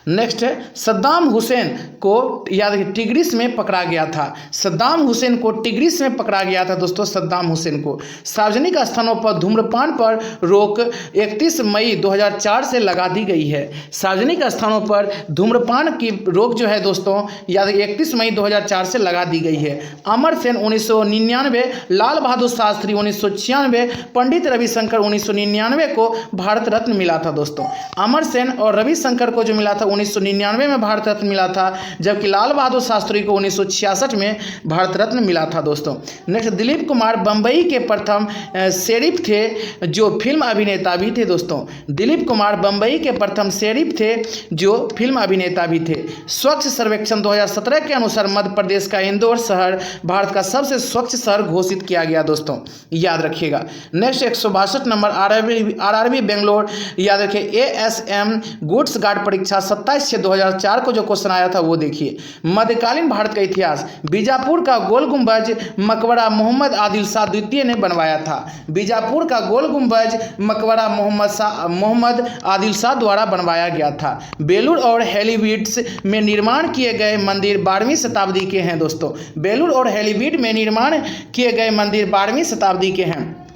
Speaker 1: नेक्स्ट है, सद्दाम हुसैन को याद रखिए टिग्रिस में पकड़ा गया था। सद्दाम हुसैन को टिग्रिस में पकड़ा गया था दोस्तों। सद्दाम हुसैन को सार्वजनिक स्थानों पर धूम्रपान पर रोक 31 मई 2004 से लगा दी गई है। सार्वजनिक स्थानों पर धूम्रपान की रोक जो है दोस्तों, याद 31 मई 2004 से लगा दी गई है। अमर सेन 1999, लाल बहादुर शास्त्री 1996, पंडित रविशंकर 1999 को भारत रत्न मिला था दोस्तों। अमर सेन और रविशंकर को जो मिला था 1999 में भारत रत्न मिला था, जबकि लाल बहादुर शास्त्री को 1966 में भारत रत्न मिला था दोस्तों। नेक्स्ट, दिलीप कुमार बम्बई के प्रथम शेरिफ थे जो फिल्म अभिनेता भी थे दोस्तों। दिलीप कुमार बम्बई के प्रथम शेरिफ थे जो फिल्म अभिनेता भी थे। स्वच्छ सर्वेक्षण 2017 के अनुसार मध्य प्रदेश का इंदौर शहर भारत का सबसे स्वच्छ शहर घोषित किया गया दोस्तों, याद रखिएगा। नेक्स्ट, 162 नंबर आरआरबी बेंगलोर, याद रखिए। ASM गुड्स गार्ड परीक्षा 27/6/2004 को जो क्वेश्चन आया था वो देखिए। मध्यकालीन भारत का इतिहास, बीजापुर का गोल गुंबज मकबरा मोहम्मद आदिल शाह द्वितीय ने बनवाया था। बीजापुर का गोल गुंबज मकबरा मोहम्मद आदिल शाह द्वारा बनवाया गया था। बेलूर और हेलीवीड्स में निर्माण किए गए मंदिर 12वीं शताब्दी के हैं दोस्तों। बेलूर और हेलीवीड में निर्माण किए गए मंदिर 12वीं शताब्दी के हैं।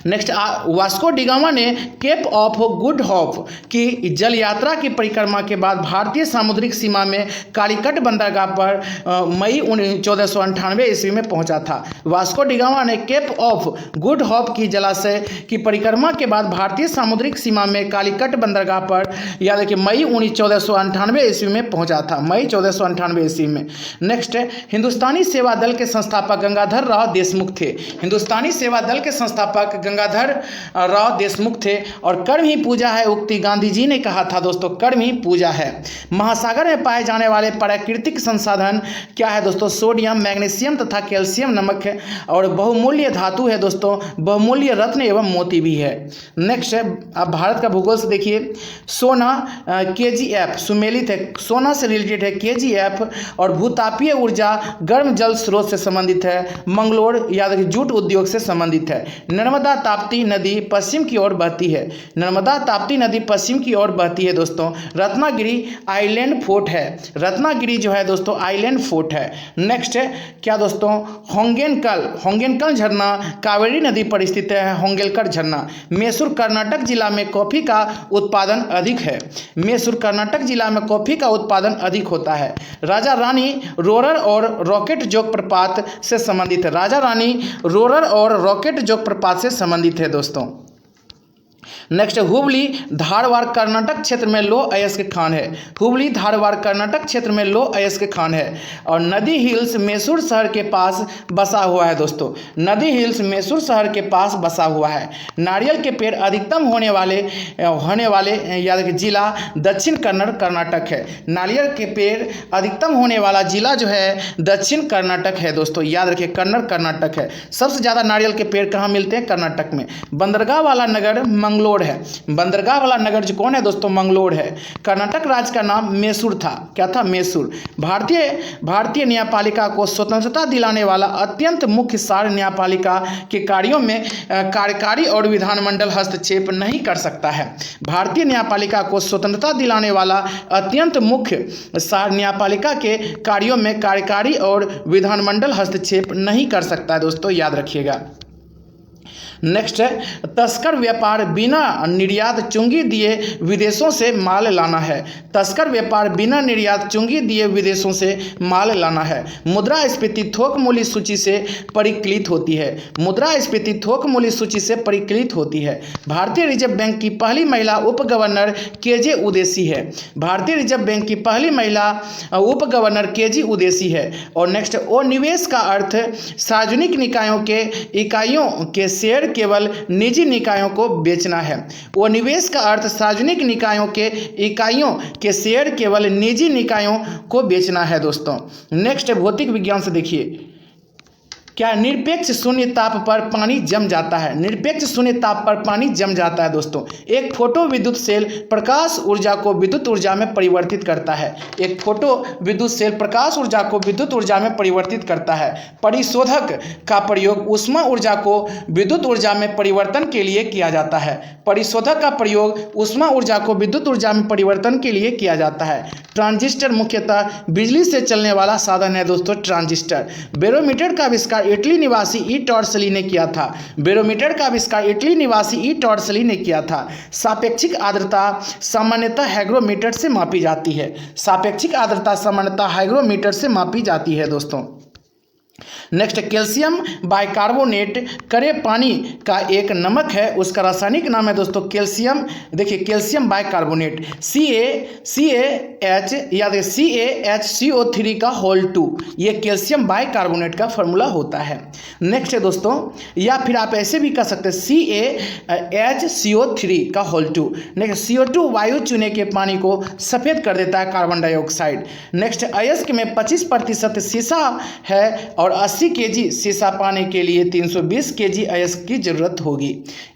Speaker 1: नेक्स्ट, वास्को डिगामा ने केप ऑफ गुड होप की जल यात्रा की परिक्रमा के बाद भारतीय सामुद्रिक सीमा में कालीकट बंदरगाह पर मई 1498 ईस्वी में पहुंचा था। वास्को डिगामा ने केप ऑफ गुड होप की जलाशय की परिक्रमा के बाद भारतीय सामुद्रिक सीमा में कालीकट बंदरगाह पर याद रखिए मई 1498 ईस्वी में पहुंचा था। मई 1498 ईस्वी में। नेक्स्ट, हिंदुस्तानी सेवा दल के संस्थापक गंगाधर राव देशमुख थे। हिंदुस्तानी सेवा दल के संस्थापक गंगाधर राव देशमुख थे। और कर्म ही पूजा है उक्ति गांधी जी ने कहा था दोस्तों, कर्म ही पूजा है। महासागर में पाए जाने वाले प्राकृतिक संसाधन क्या है दोस्तों? सोडियम, मैग्नीशियम तथा कैल्शियम नमक है। और बहुमूल्य धातु है दोस्तों, बहुमूल्य रत्न एवं मोती भी है। नेक्स्ट है, अब भारत का भूगोल से देखिए। सोना KGF सुमेलित है, सोना से रिलेटेड है KGF। और भूतापीय ऊर्जा गर्म जल स्रोत से संबंधित है। मंगलोर याद रखिए जूट उद्योग से संबंधित है। नर्मदा ताप्ती नदी पश्चिम की ओर बहती है। नर्मदा ताप्ती नदी पश्चिम की ओर बहती है दोस्तों। रत्नागिरी आइलैंड फोर्ट है। रत्नागिरी जो है दोस्तों आइलैंड फोर्ट है। नेक्स्ट है क्या दोस्तों? होंगेनकल झरना कावेरी नदी पर स्थित है। होंगेलकर झरना। मैसूर कर्नाटक जिला में कॉफी का उत्पादन अधिक है। मैसूर कर्नाटक जिला में कॉफी का उत्पादन अधिक होता है। राजा रानी रोरर और रॉकेट जोग प्रपात से संबंधित है। राजा रानी रोरर और रॉकेट जोग प्रपात से संबंधित है दोस्तों। नेक्स्ट, हुबली धारवाड़ कर्नाटक क्षेत्र में लो अयस्क खान है। हुबली धारवाड़ कर्नाटक क्षेत्र में लो अयस्क खान है। और नदी हिल्स मैसूर शहर के पास बसा हुआ है दोस्तों। नदी हिल्स मैसूर शहर के पास बसा हुआ है। नारियल के पेड़ अधिकतम होने वाले याद रखिए जिला दक्षिण कन्नड़ कर्नाटक है। नारियल के पेड़ अधिकतम होने वाला जिला जो है दक्षिण कर्नाटक है दोस्तों, याद रखिए कन्नड़ कर्नाटक है। सबसे ज़्यादा नारियल के पेड़ कहाँ मिलते हैं? कर्नाटक में। बंदरगाह वाला नगर मंगलोर है। बंदरगाह वाला नगर जो कौन है दोस्तों? मंगलोर है। कर्नाटक राज्य का नाम मैसूर था। क्या था? मैसूर। भारतीय न्यायपालिका को स्वतंत्रता दिलाने वाला अत्यंत मुख्य सार न्यायपालिका के कार्यों में कार्यकारी और विधानमंडल हस्तक्षेप नहीं कर सकता है। भारतीय न्यायपालिका को स्वतंत्रता दिलाने वाला अत्यंत मुख्य सार न्यायपालिका के कार्यों में कार्यकारी और विधानमंडल हस्तक्षेप नहीं कर सकता है दोस्तों, याद रखिएगा। नेक्स्ट है, तस्कर व्यापार बिना निर्यात चुंगी दिए विदेशों से माल लाना है। तस्कर व्यापार बिना निर्यात चुंगी दिए विदेशों से माल लाना है। मुद्रास्फीति थोक मूल्य सूची से परिकलित होती है। मुद्रास्फीति थोक मूल्य सूची से परिकलित होती है। भारतीय रिजर्व बैंक की पहली महिला उप गवर्नर KJ उदेसी है। भारतीय रिजर्व बैंक की पहली महिला उप गवर्नर KJ उदेसी है। और नेक्स्ट, ओ निवेश का अर्थ सार्वजनिक निकायों के इकाइयों के शेयर केवल निजी निकायों को बेचना है। वो निवेश का अर्थ सार्वजनिक निकायों के इकाइयों के शेयर केवल निजी निकायों को बेचना है दोस्तों। नेक्स्ट, भौतिक विज्ञान से देखिए। क्या निरपेक्ष शून्य ताप पर पानी जम जाता है? निरपेक्ष शून्य ताप पर पानी जम जाता है दोस्तों। एक फोटो विद्युत सेल प्रकाश ऊर्जा को विद्युत ऊर्जा में परिवर्तित करता है। एक फोटो विद्युत सेल प्रकाश ऊर्जा को विद्युत ऊर्जा में परिवर्तित करता है। परिशोधक का प्रयोग ऊष्मा ऊर्जा को विद्युत ऊर्जा में परिवर्तन के लिए किया जाता है। परिशोधक का प्रयोग ऊष्मा ऊर्जा को विद्युत ऊर्जा में परिवर्तन के लिए किया जाता है। ट्रांजिस्टर मुख्यतः बिजली से चलने वाला साधन है दोस्तों, ट्रांजिस्टर। बैरोमीटर का आविष्कार इटली निवासी ई टॉर्सली ने किया था। बैरोमीटर का आविष्कार इटली निवासी ई टॉर्सली ने किया था। सापेक्षिक आर्द्रता सामान्यतः हाइग्रोमीटर से मापी जाती है। सापेक्षिक आर्द्रता सामान्यतः हाइग्रोमीटर से मापी जाती है दोस्तों। नेक्स्ट, कैल्शियम बाइकार्बोनेट करे पानी का एक नमक है, उसका रासायनिक नाम है दोस्तों कैल्शियम। देखिए कैल्शियम बाइकार्बोनेट CaH या CaHCO3 का होल 2, ये कैल्शियम बाइकार्बोनेट का फॉर्मूला होता है। नेक्स्ट है दोस्तों, या फिर आप ऐसे भी कर सकते हैं CaHCO3 का होल 2। नेक्स्ट, CO2 वायु चूने के पानी को सफ़ेद कर देता है, कार्बन डाइऑक्साइड। नेक्स्ट, अयस्क में 25% शीशा है और 80 केजी शीशा पाने के लिए 320 केजी अयस्क की ज़रूरत होगी।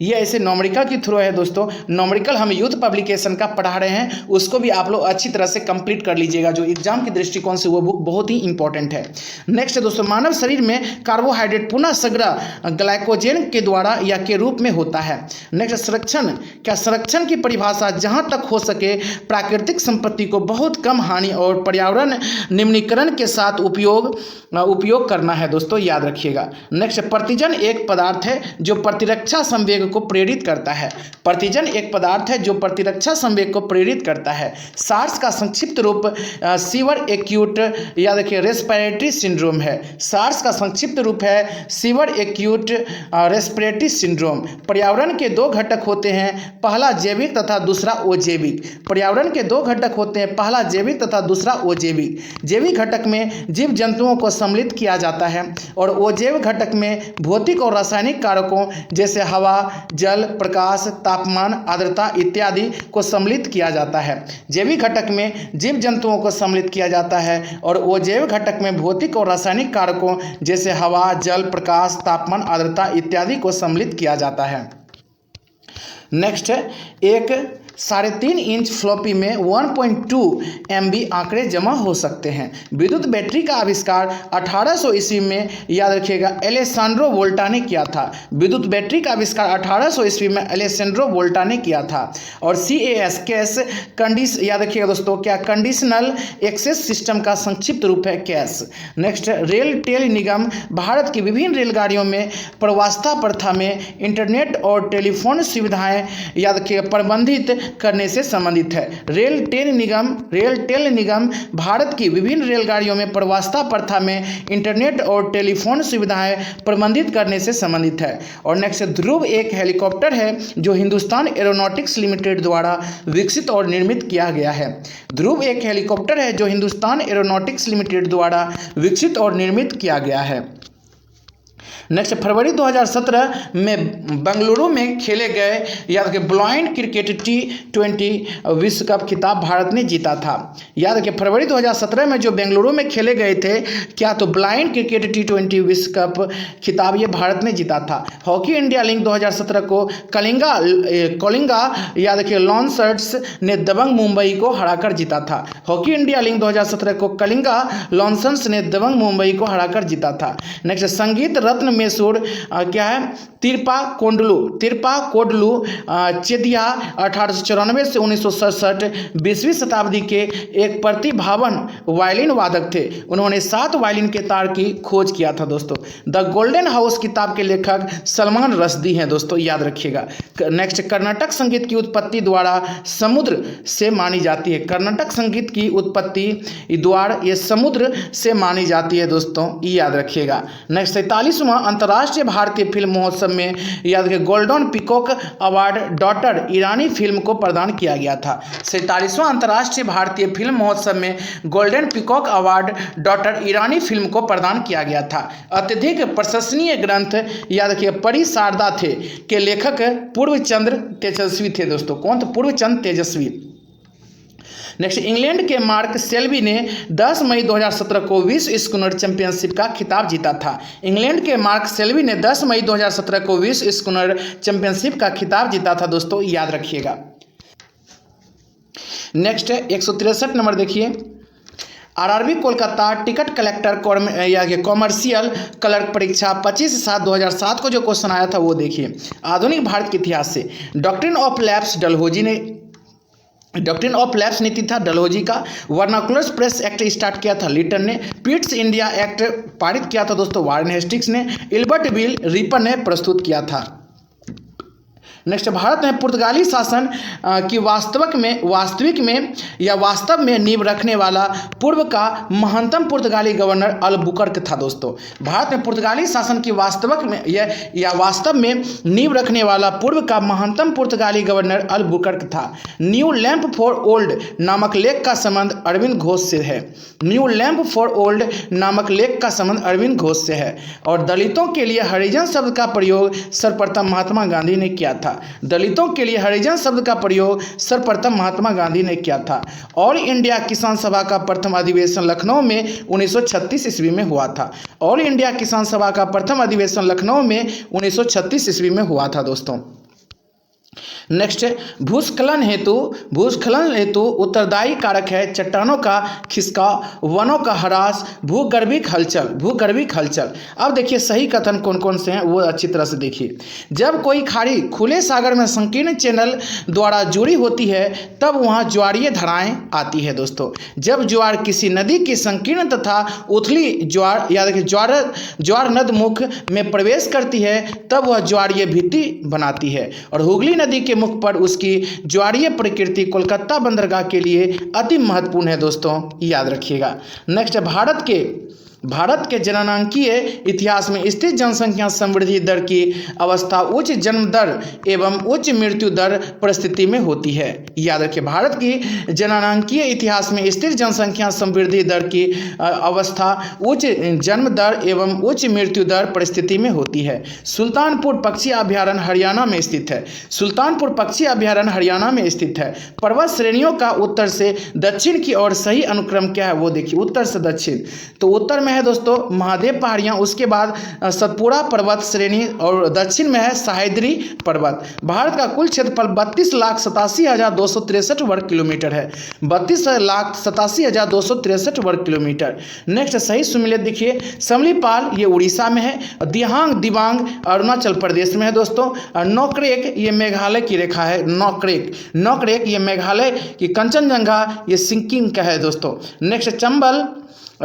Speaker 1: ये ऐसे न्यूमेरिकल के थ्रू है दोस्तों। न्यूमेरिकल हम यूथ पब्लिकेशन का पढ़ा रहे हैं, उसको भी आप लोग अच्छी तरह से कंप्लीट कर लीजिएगा। जो एग्जाम के दृष्टिकोण से वो बुक बहुत ही इंपॉर्टेंट है। नेक्स्ट है दोस्तों, मानव शरीर में कार्बोहाइड्रेट पुनः संग्रह ग्लाइकोजन के द्वारा या के रूप में होता है। नेक्स्ट, संरक्षण। क्या संरक्षण की परिभाषा जहां तक हो सके प्राकृतिक संपत्ति को बहुत कम हानि और पर्यावरण निम्नीकरण के साथ उपयोग करना है दोस्तों, याद रखिएगा। नेक्स्ट, प्रतिजन एक पदार्थ है जो प्रतिरक्षा संवेग को प्रेरित करता है। प्रतिजन एक पदार्थ है जो प्रतिरक्षा संवेग को प्रेरित करता है। सार्स का संक्षिप्त रूप सीवर एक्यूट, याद रखिए, रेस्पिरेटरी सिंड्रोम है। सार्स का संक्षिप्त रूप है सीवर एक्यूट रेस्पिरेटरी सिंड्रोम। पर्यावरण के दो घटक होते हैं, पहला जैविक तथा दूसरा अजैविक। पर्यावरण के दो घटक होते हैं, पहला जैविक तथा दूसरा अजैविक। जैविक घटक में जीव जंतुओं को सम्मिलित किया जाता है और अजैविक घटक में भौतिक और रासायनिक कारकों जैसे हवा, जल, प्रकाश, तापमान, आर्द्रता इत्यादि को सम्मिलित किया जाता है। जैविक घटक में जीव जंतुओं को सम्मिलित किया जाता है और अजैविक घटक में भौतिक और रासायनिक कारकों जैसे हवा, जल, प्रकाश, तापमान, आर्द्रता इत्यादि को सम्मिलित किया जाता है। नेक्स्ट है, एक 3.5 इंच फ्लॉपी में 1.2 MB आंकड़े जमा हो सकते हैं। विद्युत बैटरी का आविष्कार 1800 ईस्वी में, याद रखिएगा, एलेसांड्रो वोल्टा ने किया था। विद्युत बैटरी का आविष्कार 1800 ईस्वी में एलेसांड्रो वोल्टा ने किया था। और CAS कैश कंडीशन, याद रखिएगा दोस्तों, क्या कंडीशनल एक्सेस सिस्टम का संक्षिप्त रूप है कैश। नेक्स्ट, रेल टेल निगम भारत की विभिन्न रेलगाड़ियों में प्रवास्ता प्रथा में इंटरनेट और टेलीफोन सुविधाएं, याद रखिएगा, प्रबंधित करने से संबंधित है। रेल टेल निगम भारत की विभिन्न रेलगाड़ियों में प्रवास्ता प्रथा में इंटरनेट और टेलीफोन सुविधाएं प्रबंधित करने से संबंधित है। और नेक्स्ट, ध्रुव एक हेलीकॉप्टर है जो हिंदुस्तान एरोनॉटिक्स लिमिटेड द्वारा विकसित और निर्मित किया गया है। ध्रुव एक हेलीकॉप्टर है जो हिंदुस्तान एरोनॉटिक्स लिमिटेड द्वारा विकसित और निर्मित किया गया है। नेक्स्ट, फरवरी 2017 में बेंगलुरु में खेले गए, याद रखिए, ब्लाइंड क्रिकेट T20 विश्व कप खिताब भारत ने जीता था। याद रखिए, फरवरी 2017 में जो बेंगलुरु में खेले गए थे, क्या तो ब्लाइंड क्रिकेट T20 विश्व कप खिताब ये भारत ने जीता था। हॉकी इंडिया लीग 2017 को कलिंगा, याद रखिए, लॉन्सर्ट्स ने दबंग मुंबई को हराकर जीता था। हॉकी इंडिया लीग 2017 को कलिंगा लॉन्सर्ट्स ने दबंग मुंबई को हराकर जीता था। नेक्स्ट, संगीत रत्न मैसूर क्या है, तिरपा कोडलू चेदिया 1894 से 1967 20वीं शताब्दी के एक प्रतिभावान वायलिन वादक थे। उन्होंने 7 वायलिन के तार की खोज किया था दोस्तों। द गोल्डन हाउस किताब के लेखक सलमान रश्दी हैं दोस्तों, याद रखिएगा। नेक्स्ट, कर्नाटक संगीत की उत्पत्ति द्वारा समुद्र से मानी जाती है। कर्नाटक संगीत की उत्पत्ति द्वारा ये समुद्र से मानी जाती है दोस्तों, याद रखिएगा। नेक्स्ट, 47वां अंतर्राष्ट्रीय भारतीय फिल्म महोत्सव में, याद रखिए, गोल्डन पीकॉक अवार्ड डॉटर ईरानी फिल्म को प्रदान किया गया था। 47वां अंतर्राष्ट्रीय भारतीय फिल्म महोत्सव में गोल्डन पीकॉक अवार्ड डॉटर ईरानी फिल्म को प्रदान किया गया था। अत्यधिक प्रशंसनीय ग्रंथ, याद रखिए, परी शारदा थे के लेखक पूर्वचंद्र तेजस्वी थे दोस्तों। कौन थे? पूर्वचंद्र तेजस्वी। नेक्स्ट, इंग्लैंड के मार्क सेल्बी ने 10 मई 2017 को विश्व स्कूनर चैंपियनशिप का खिताब जीता था। इंग्लैंड के मार्क सेल्बी ने 10 मई 2017 को विश्व स्कूनर चैंपियनशिप का खिताब जीता था दोस्तों, याद रखिएगा। नेक्स्ट है 163 नंबर, देखिए, RRB Kolkata ticket collector commercial clerk परीक्षा 25/7/2007 को जो क्वेश्चन आया था वो देखिए। आधुनिक भारत के इतिहास से डॉक्ट्रिन ऑफ लैप्स नीति था डलहौजी का। वर्नाकुलर प्रेस एक्ट स्टार्ट किया था लिटन ने। पिट्स इंडिया एक्ट पारित किया था दोस्तों वारेन हेस्टिंग्स ने। इल्बर्ट बिल रिपर ने प्रस्तुत किया था। नेक्स्ट, भारत में पुर्तगाली शासन की वास्तव में नींव रखने वाला पूर्व का महंतम पुर्तगाली गवर्नर अल्बुकर्क था दोस्तों। भारत में पुर्तगाली शासन की वास्तव में नींव रखने वाला पूर्व का महंतम पुर्तगाली गवर्नर अल्बुकर्क था। न्यू लैंप फॉर ओल्ड नामक लेख का संबंध अरविंद घोष से है। न्यू लैंप फॉर ओल्ड नामक लेख का संबंध अरविंद घोष से है। और दलितों के लिए हरिजन शब्द का प्रयोग सर्वप्रथम महात्मा गांधी ने किया था। था। दलितों के लिए हरिजन शब्द का प्रयोग सर्वप्रथम महात्मा गांधी ने किया था। ऑल इंडिया किसान सभा का प्रथम अधिवेशन लखनऊ में 1936 ईस्वी में हुआ था। ऑल इंडिया किसान सभा का प्रथम अधिवेशन लखनऊ में 1936 ईस्वी में हुआ था दोस्तों। नेक्स्ट, भूस्खलन हेतु उत्तरदायी कारक है चट्टानों का खिसकाव, वनों का ह्रास, भूगर्भिक हलचल। अब देखिए सही कथन कौन कौन से हैं वो अच्छी तरह से देखिए। जब कोई खाड़ी खुले सागर में संकीर्ण चैनल द्वारा जुड़ी होती है तब वहाँ ज्वारीय धाराएं आती है दोस्तों। जब ज्वार किसी नदी की संकीर्ण तथा उथली ज्वार या देखिए ज्वार नद मुख में प्रवेश करती है तब वह ज्वारीय भित्ति बनाती है। और हुगली नदी के मुख पर उसकी ज्वारीय प्रकृति कोलकाता बंदरगाह के लिए अति महत्वपूर्ण है दोस्तों, याद रखिएगा। नेक्स्ट, भारत के जननांकीय इतिहास में स्थिर जनसंख्या समृद्धि दर की अवस्था उच्च जन्म दर एवं उच्च मृत्यु दर परिस्थिति में होती है। याद रखिए, भारत की जननांकीय इतिहास में स्थिर जनसंख्या समृद्धि दर की अवस्था उच्च जन्म दर एवं उच्च मृत्यु दर परिस्थिति में होती है। सुल्तानपुर पक्षी अभ्यारण्य हरियाणा में स्थित है। सुल्तानपुर पक्षी अभ्यारण्य हरियाणा में स्थित है। पर्वत श्रेणियों का उत्तर से दक्षिण की ओर सही अनुक्रम क्या है वो देखिए, उत्तर से दक्षिण। तो उत्तर है दोस्तों महादेव पहाड़ियां, उसके बाद सतपुड़ा पर्वत श्रेणी और दक्षिण में है सह्याद्री पर्वत। भारत का कुल क्षेत्रफल 32,87,263 वर्ग किलोमीटर है। 32,87,263 वर्ग किलोमीटर। नेक्स्ट, सही सुमेलित देखिए, समलीपाल ये उड़ीसा में है, दिबांग अरुणाचल प्रदेश में है दोस्तों। नौक्रेक ये मेघालय की रेखा है। नौक्रेक ये मेघालय की, कंचनजंगा ये सिक्किम का है दोस्तों। नेक्स्ट,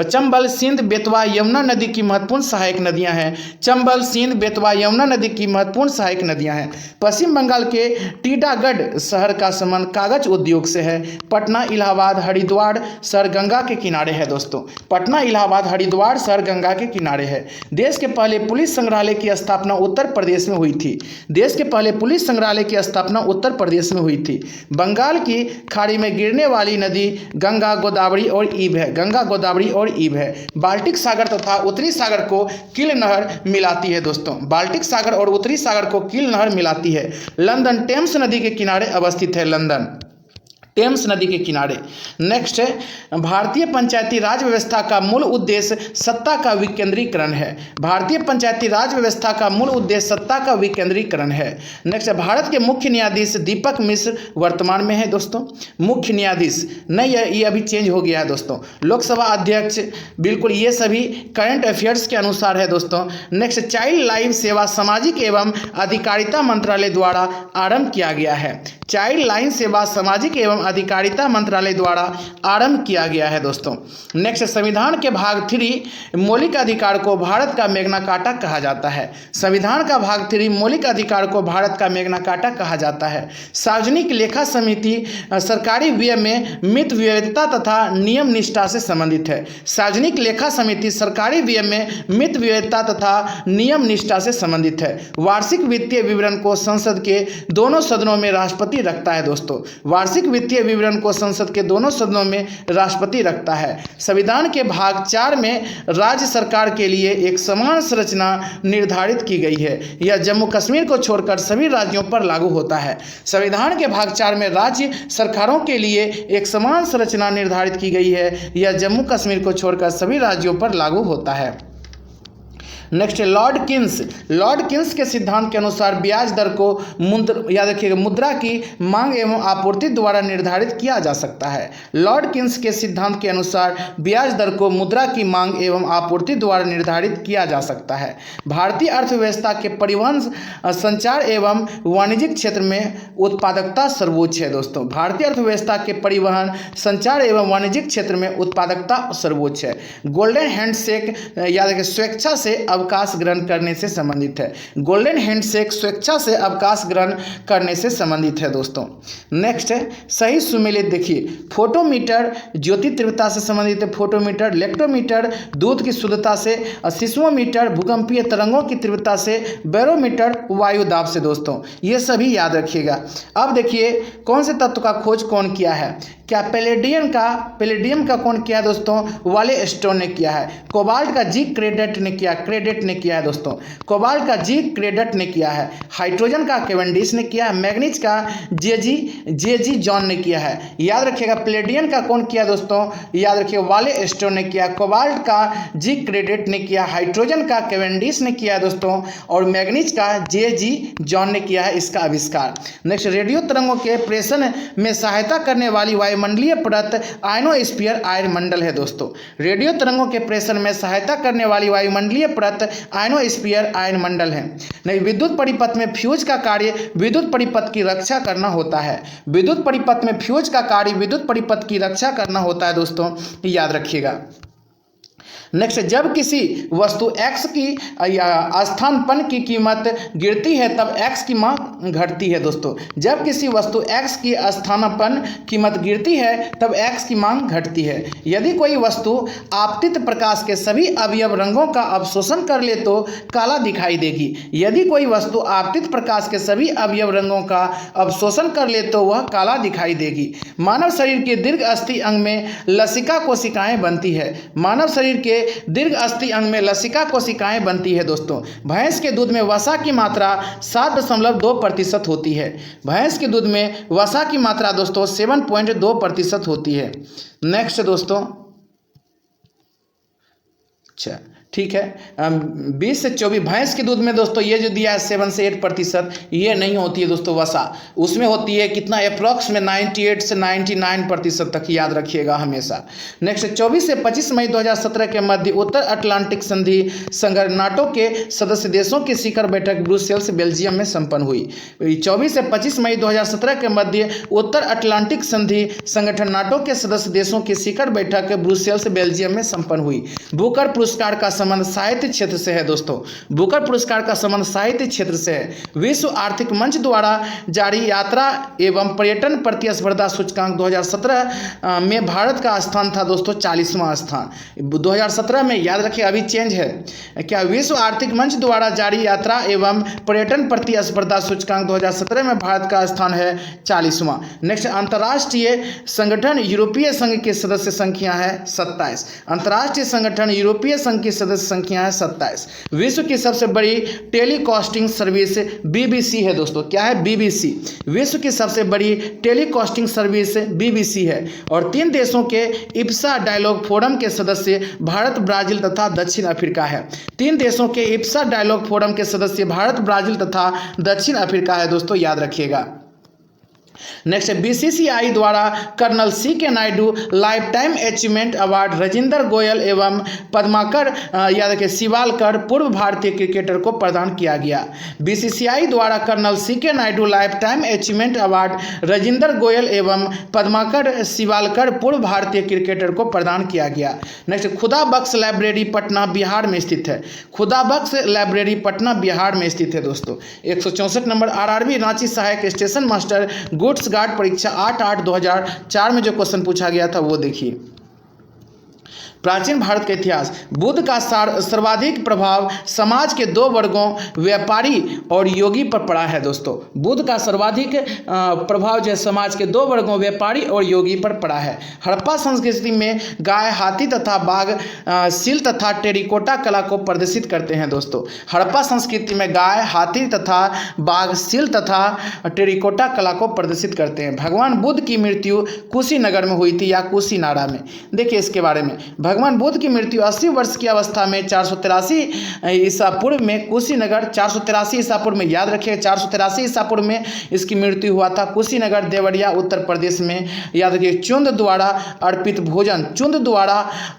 Speaker 1: चंबल सिंध बेतवा यमुना नदी की महत्वपूर्ण सहायक नदियां हैं। चंबल सिंध बेतवा यमुना नदी की महत्वपूर्ण सहायक नदियां हैं। पश्चिम बंगाल के टीटागढ़ शहर का संबंध कागज उद्योग से है। पटना इलाहाबाद हरिद्वार शहर गंगा के किनारे है दोस्तों। पटना इलाहाबाद हरिद्वार शहर गंगा के किनारे है। देश के पहले पुलिस संग्रहालय की स्थापना उत्तर प्रदेश में हुई थी। देश के पहले पुलिस संग्रहालय की स्थापना उत्तर प्रदेश में हुई थी। बंगाल की खाड़ी में गिरने वाली नदी गंगा गोदावरी और ईब है। गंगा गोदावरी और ईब है। बाल्टिक सागर तथा उत्तरी सागर को किल नहर मिलाती है दोस्तों। बाल्टिक सागर और उत्तरी सागर को किल नहर मिलाती है। लंदन टेम्स नदी के किनारे अवस्थित है। लंदन टेम्स नदी के किनारे। नेक्स्ट है, भारतीय पंचायती राज व्यवस्था का मूल उद्देश्य सत्ता का विकेंद्रीकरण है। भारतीय पंचायती राज व्यवस्था का मूल उद्देश्य सत्ता का विकेंद्रीकरण है। नेक्स्ट, भारत के मुख्य न्यायाधीश दीपक मिश्र वर्तमान में है दोस्तों। मुख्य न्यायाधीश नहीं है, ये अभी चेंज हो गया है दोस्तों। लोकसभा अध्यक्ष, बिल्कुल ये सभी करंट अफेयर्स के अनुसार है दोस्तों। नेक्स्ट, चाइल्ड लाइन सेवा सामाजिक एवं अधिकारिता मंत्रालय द्वारा आरंभ किया गया है। चाइल्ड लाइन सेवा सामाजिक एवं अधिकारिता मंत्रालय द्वारा आरंभ किया गया है दोस्तों। नेक्स्ट, संविधान के भाग 3 मौलिक अधिकार को भारत का मैग्ना कार्टा कहा जाता है। संविधान का भाग 3 मौलिक अधिकार को भारत का मैग्ना कार्टा कहा जाता है। सार्वजनिक लेखा समिति सरकारी व्यय में मित व्ययिता तथा नियम निष्ठा से संबंधित है। सार्वजनिक लेखा समिति सरकारी व्यय में मित व्ययिता तथा नियम निष्ठा से संबंधित है। वार्षिक वित्तीय विवरण को संसद के दोनों सदनों में राष्ट्रपति रखता है दोस्तों। वार्षिक वित्तीय विवरण को संसद के दोनों सदनों में राष्ट्रपति रखता है। संविधान के भाग 4 में राज्य सरकार के लिए एक समान संरचना निर्धारित की गई है। यह जम्मू कश्मीर को छोड़कर सभी राज्यों पर लागू होता है। संविधान के भाग 4 में राज्य सरकारों के लिए एक समान संरचना निर्धारित की गई है। यह जम्मू कश्मीर को छोड़कर सभी राज्यों पर लागू होता है। नेक्स्ट, लॉर्ड किन्स के सिद्धांत के अनुसार ब्याज दर को याद रखिएगा मुद्रा की मांग एवं आपूर्ति द्वारा निर्धारित किया जा सकता है। लॉर्ड किन्स के सिद्धांत के अनुसार ब्याज दर को मुद्रा की मांग एवं आपूर्ति द्वारा निर्धारित किया जा सकता है। भारतीय अर्थव्यवस्था के परिवहन, संचार एवं वाणिज्यिक क्षेत्र में उत्पादकता सर्वोच्च है दोस्तों। भारतीय अर्थव्यवस्था के परिवहन, संचार एवं वाणिज्यिक क्षेत्र में उत्पादकता सर्वोच्च है। गोल्डन हैंडशेक याद रखिए स्वेच्छा से अवकाश ग्रहण करने से संबंधित है। गोल्डन हैंडशेक स्वेच्छा से अवकाश ग्रहण करने से संबंधित है दोस्तों। नेक्स्ट है, सही सुमेलित देखिए, फोटोमीटर ज्योति तीव्रता से संबंधित है। फोटोमीटर, इलेक्ट्रोमीटर दूध की शुद्धता से, सिस्मोमीटर भूकंपीय तरंगों की तीव्रता से, बैरोमीटर वायु दाब से दोस्तों। ये सभी याद रखिएगा। अब देखिए कौन से तत्व का खोज कौन किया है। क्या पैलेडियम का कौन किया है दोस्तों? वाले स्टोन ने किया है। कोबाल्ट का जी क्रेडेट ने किया है दोस्तों। कोबाल्ट का जी क्रेडेट ने किया है। हाइड्रोजन का कैवेंडिश ने किया है। मैग्नीज का जे जी जॉन ने किया है। याद रखिएगा पैलेडियम का कौन किया दोस्तों? याद रखिए वाले स्टोन ने किया। कोबाल्ट का जी क्रेडेट ने किया। हाइड्रोजन का कैवेंडिश ने किया दोस्तों और मैग्नीज का जे.जी. जॉन ने किया है इसका आविष्कार। नेक्स्ट, रेडियो तरंगों के प्रेषण में सहायता करने वाली वायुमंडलीय परत आयनोस्फीयर आयनमंडल है दोस्तों। रेडियो तरंगों के प्रेषण में सहायता करने वाली वायुमंडलीय परत आयनोस्फीयर आयनमंडल है। नहीं, विद्युत परिपथ में फ्यूज का कार्य विद्युत परिपथ की रक्षा करना होता है। विद्युत परिपथ में फ्यूज का कार्य विद्युत परिपथ की रक्षा करना होता है दोस्तों, याद रखिएगा। नेक्स्ट, जब किसी वस्तु x की स्थानापन्न की कीमत गिरती है तब x की मांग घटती है दोस्तों। जब किसी वस्तु x की स्थानापन्न कीमत गिरती है तब x की मांग घटती है। यदि कोई वस्तु आपतित प्रकाश के सभी अवयव रंगों का अवशोषण कर ले तो काला दिखाई देगी। यदि कोई वस्तु आपतित प्रकाश के सभी अवयव रंगों का अवशोषण कर ले तो वह काला दिखाई देगी। मानव शरीर के दीर्घ अस्थि अंग में लसिका कोशिकाएं बनती है। मानव शरीर के दीर्घ अस्थि अंग में लसिका कोशिकाएं बनती है दोस्तों। भैंस के दूध में वसा की मात्रा 7.2% होती है। भैंस के दूध में वसा की मात्रा दोस्तों 7.2% होती है। नेक्स्ट दोस्तों, अच्छा ठीक है, 20 से 24 भैंस के दूध में दोस्तों ये जो दिया है 7 से 8%, ये नहीं होती है दोस्तों वसा। उसमें होती है कितना, अप्रॉक्स में 98 से 99% तक, याद रखिएगा हमेशा। नेक्स्ट, 24 से 25 मई 2017 के मध्य उत्तर अटलांटिक संधि संगठन नाटो के सदस्य देशों की शिखर बैठक ब्रुसेल्स बेल्जियम में संपन्न हुई। 24 से 25 मई 2017 के मध्य उत्तर अटलांटिक संधि संगठन नाटो के सदस्य देशों की शिखर बैठक ब्रुसेल्स बेल्जियम में संपन्न हुई। बुकर पुरस्कार का संबंध साहित्य क्षेत्र से है दोस्तों। बुकर पुरस्कार का संबंध साहित्य क्षेत्र से है। विश्व आर्थिक मंच द्वारा जारी यात्रा एवं पर्यटन प्रतिस्पर्धा सूचकांक 2017 में भारत का स्थान था दोस्तों 40वां स्थान। 2017 में, याद रखिए अभी चेंज है क्या, विश्व आर्थिक मंच द्वारा जारी यात्रा एवं पर्यटन प्रतिस्पर्धा सूचकांक 2017 में भारत का स्थान है 40वां। नेक्स्ट, अंतर्राष्ट्रीय संगठन यूरोपीय संघ की सदस्य संख्या है 27। अंतर्राष्ट्रीय संगठन यूरोपीय संघ की सदस्य संख्या है 27। विश्व की सबसे बड़ी टेलीकास्टिंग सर्विस बीबीसी है दोस्तों। क्या है? बीबीसी। विश्व की सबसे बड़ी टेलीकास्टिंग सर्विस बीबीसी है। और 3 देशों के इप्सा डायलॉग फोरम के सदस्य भारत, ब्राजील तथा दक्षिण अफ्रीका है। 3 देशों के इप्सा डायलॉग फोरम के सदस्य भारत, ब्राजील तथा दक्षिण अफ्रीका है दोस्तों, याद रखिएगा। नेक्स्ट, बीसीसीआई द्वारा कर्नल सी के Naidu life time achievement award Rajendra Goyal एवं पद्माकर याद रखिए शिवालकर पूर्व भारतीय क्रिकेटर को प्रदान किया गया। बीसीसीआई द्वारा कर्नल सी के Naidu life time achievement award Rajendra Goyal एवं पद्माकर शिवालकर पूर्व भारतीय क्रिकेटर को प्रदान किया गया। नेक्स्ट, खुदा बख्श लाइब्रेरी पटना बिहार में स्थित है। खुदा बख्श लाइब्रेरी पटना बिहार में स्थित है दोस्तों। 164 नंबर आरआरबी रांची सहायक स्टेशन मास्टर गुड्स गार्ड परीक्षा 8/8/2004 में जो क्वेश्चन पूछा गया था वो देखिए। प्राचीन भारत का इतिहास। बुद्ध का सर्वाधिक प्रभाव समाज के 2 वर्गों व्यापारी और योगी पर पड़ा है दोस्तों। बुद्ध का सर्वाधिक प्रभाव जो है समाज के 2 वर्गों व्यापारी और योगी पर पड़ा है। हड़प्पा संस्कृति में गाय, हाथी तथा बाघ सील तथा टेरिकोटा कला को प्रदर्शित करते हैं दोस्तों। हड़प्पा संस्कृति में गाय, हाथी तथा बाघ सील तथा टेरिकोटा कला को प्रदर्शित करते हैं। भगवान बुद्ध की मृत्यु कुशीनगर में हुई थी या कुशीनारा में। देखिए इसके बारे में, भगवान बुद्ध की मृत्यु 80 वर्ष की अवस्था में 483 ईसा पूर्व में कुशीनगर, 483 ईसा पूर्व में, याद रखिए 483 ईसा पूर्व में इसकी मृत्यु हुआ था। कुशीनगर देवरिया उत्तर प्रदेश में, याद रखिए चुंद द्वारा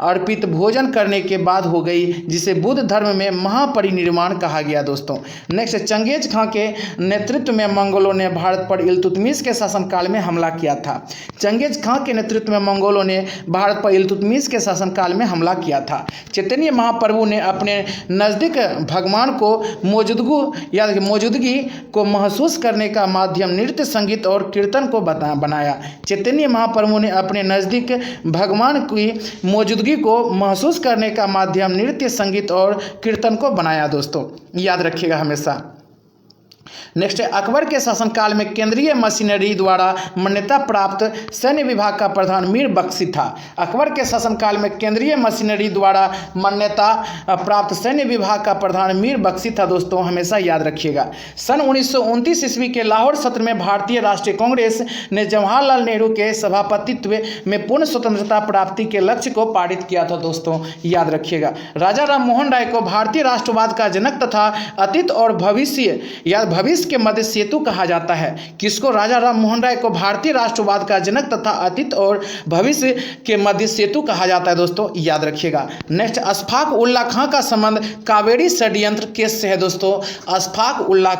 Speaker 1: अर्पित भोजन करने के बाद हो गई, जिसे बुद्ध धर्म में महापरिनिर्वाण कहा गया दोस्तों। नेक्स्ट, चंगेज खां के नेतृत्व में मंगोलों ने भारत पर इल्तुतमिश के शासनकाल में हमला किया था। चंगेज खां के नेतृत्व में मंगोलों ने भारत पर इल्तुतमिश के शासनकाल में हमला किया था। चैतन्य महाप्रभु ने अपने नज़दीक भगवान को मौजूदगी को महसूस करने का माध्यम नृत्य, संगीत और कीर्तन को बनाया। चैतन्य महाप्रभु ने अपने नज़दीक भगवान की मौजूदगी को महसूस करने का माध्यम नृत्य, संगीत और कीर्तन को बनाया दोस्तों, याद रखिएगा हमेशा। नेक्स्ट है, अकबर के शासनकाल में केंद्रीय मशीनरी द्वारा मान्यता प्राप्त सैन्य विभाग का प्रधान मीर बख्शी था। अकबर के शासनकाल में केंद्रीय मशीनरी द्वारा मान्यता प्राप्त सैन्य विभाग का प्रधान मीर बख्शी था। दोस्तों हमेशा याद रखिएगा। सन 1929 ईस्वी के लाहौर सत्र में भारतीय राष्ट्रीय कांग्रेस ने जवाहरलाल नेहरू के सभापतित्व में पूर्ण स्वतंत्रता प्राप्ति के लक्ष्य को पारित किया था। दोस्तों याद रखिएगा। राजा राम मोहन राय को भारतीय राष्ट्रवाद का जनक तथा अतीत और भविष्य के मध्य सेतु कहा जाता है। किसको? राजा राम मोहन राय को भारतीय राष्ट्रवाद का जनक तथा अतीत और भविष्य के मध्य सेतु कहा जाता है। दोस्तों याद रखिएगा। नेक्स्ट, अशफाक उल्लाह खां का संबंध कावेरी षड्यंत्र केस से है। दोस्तों अशफाक उल्लाह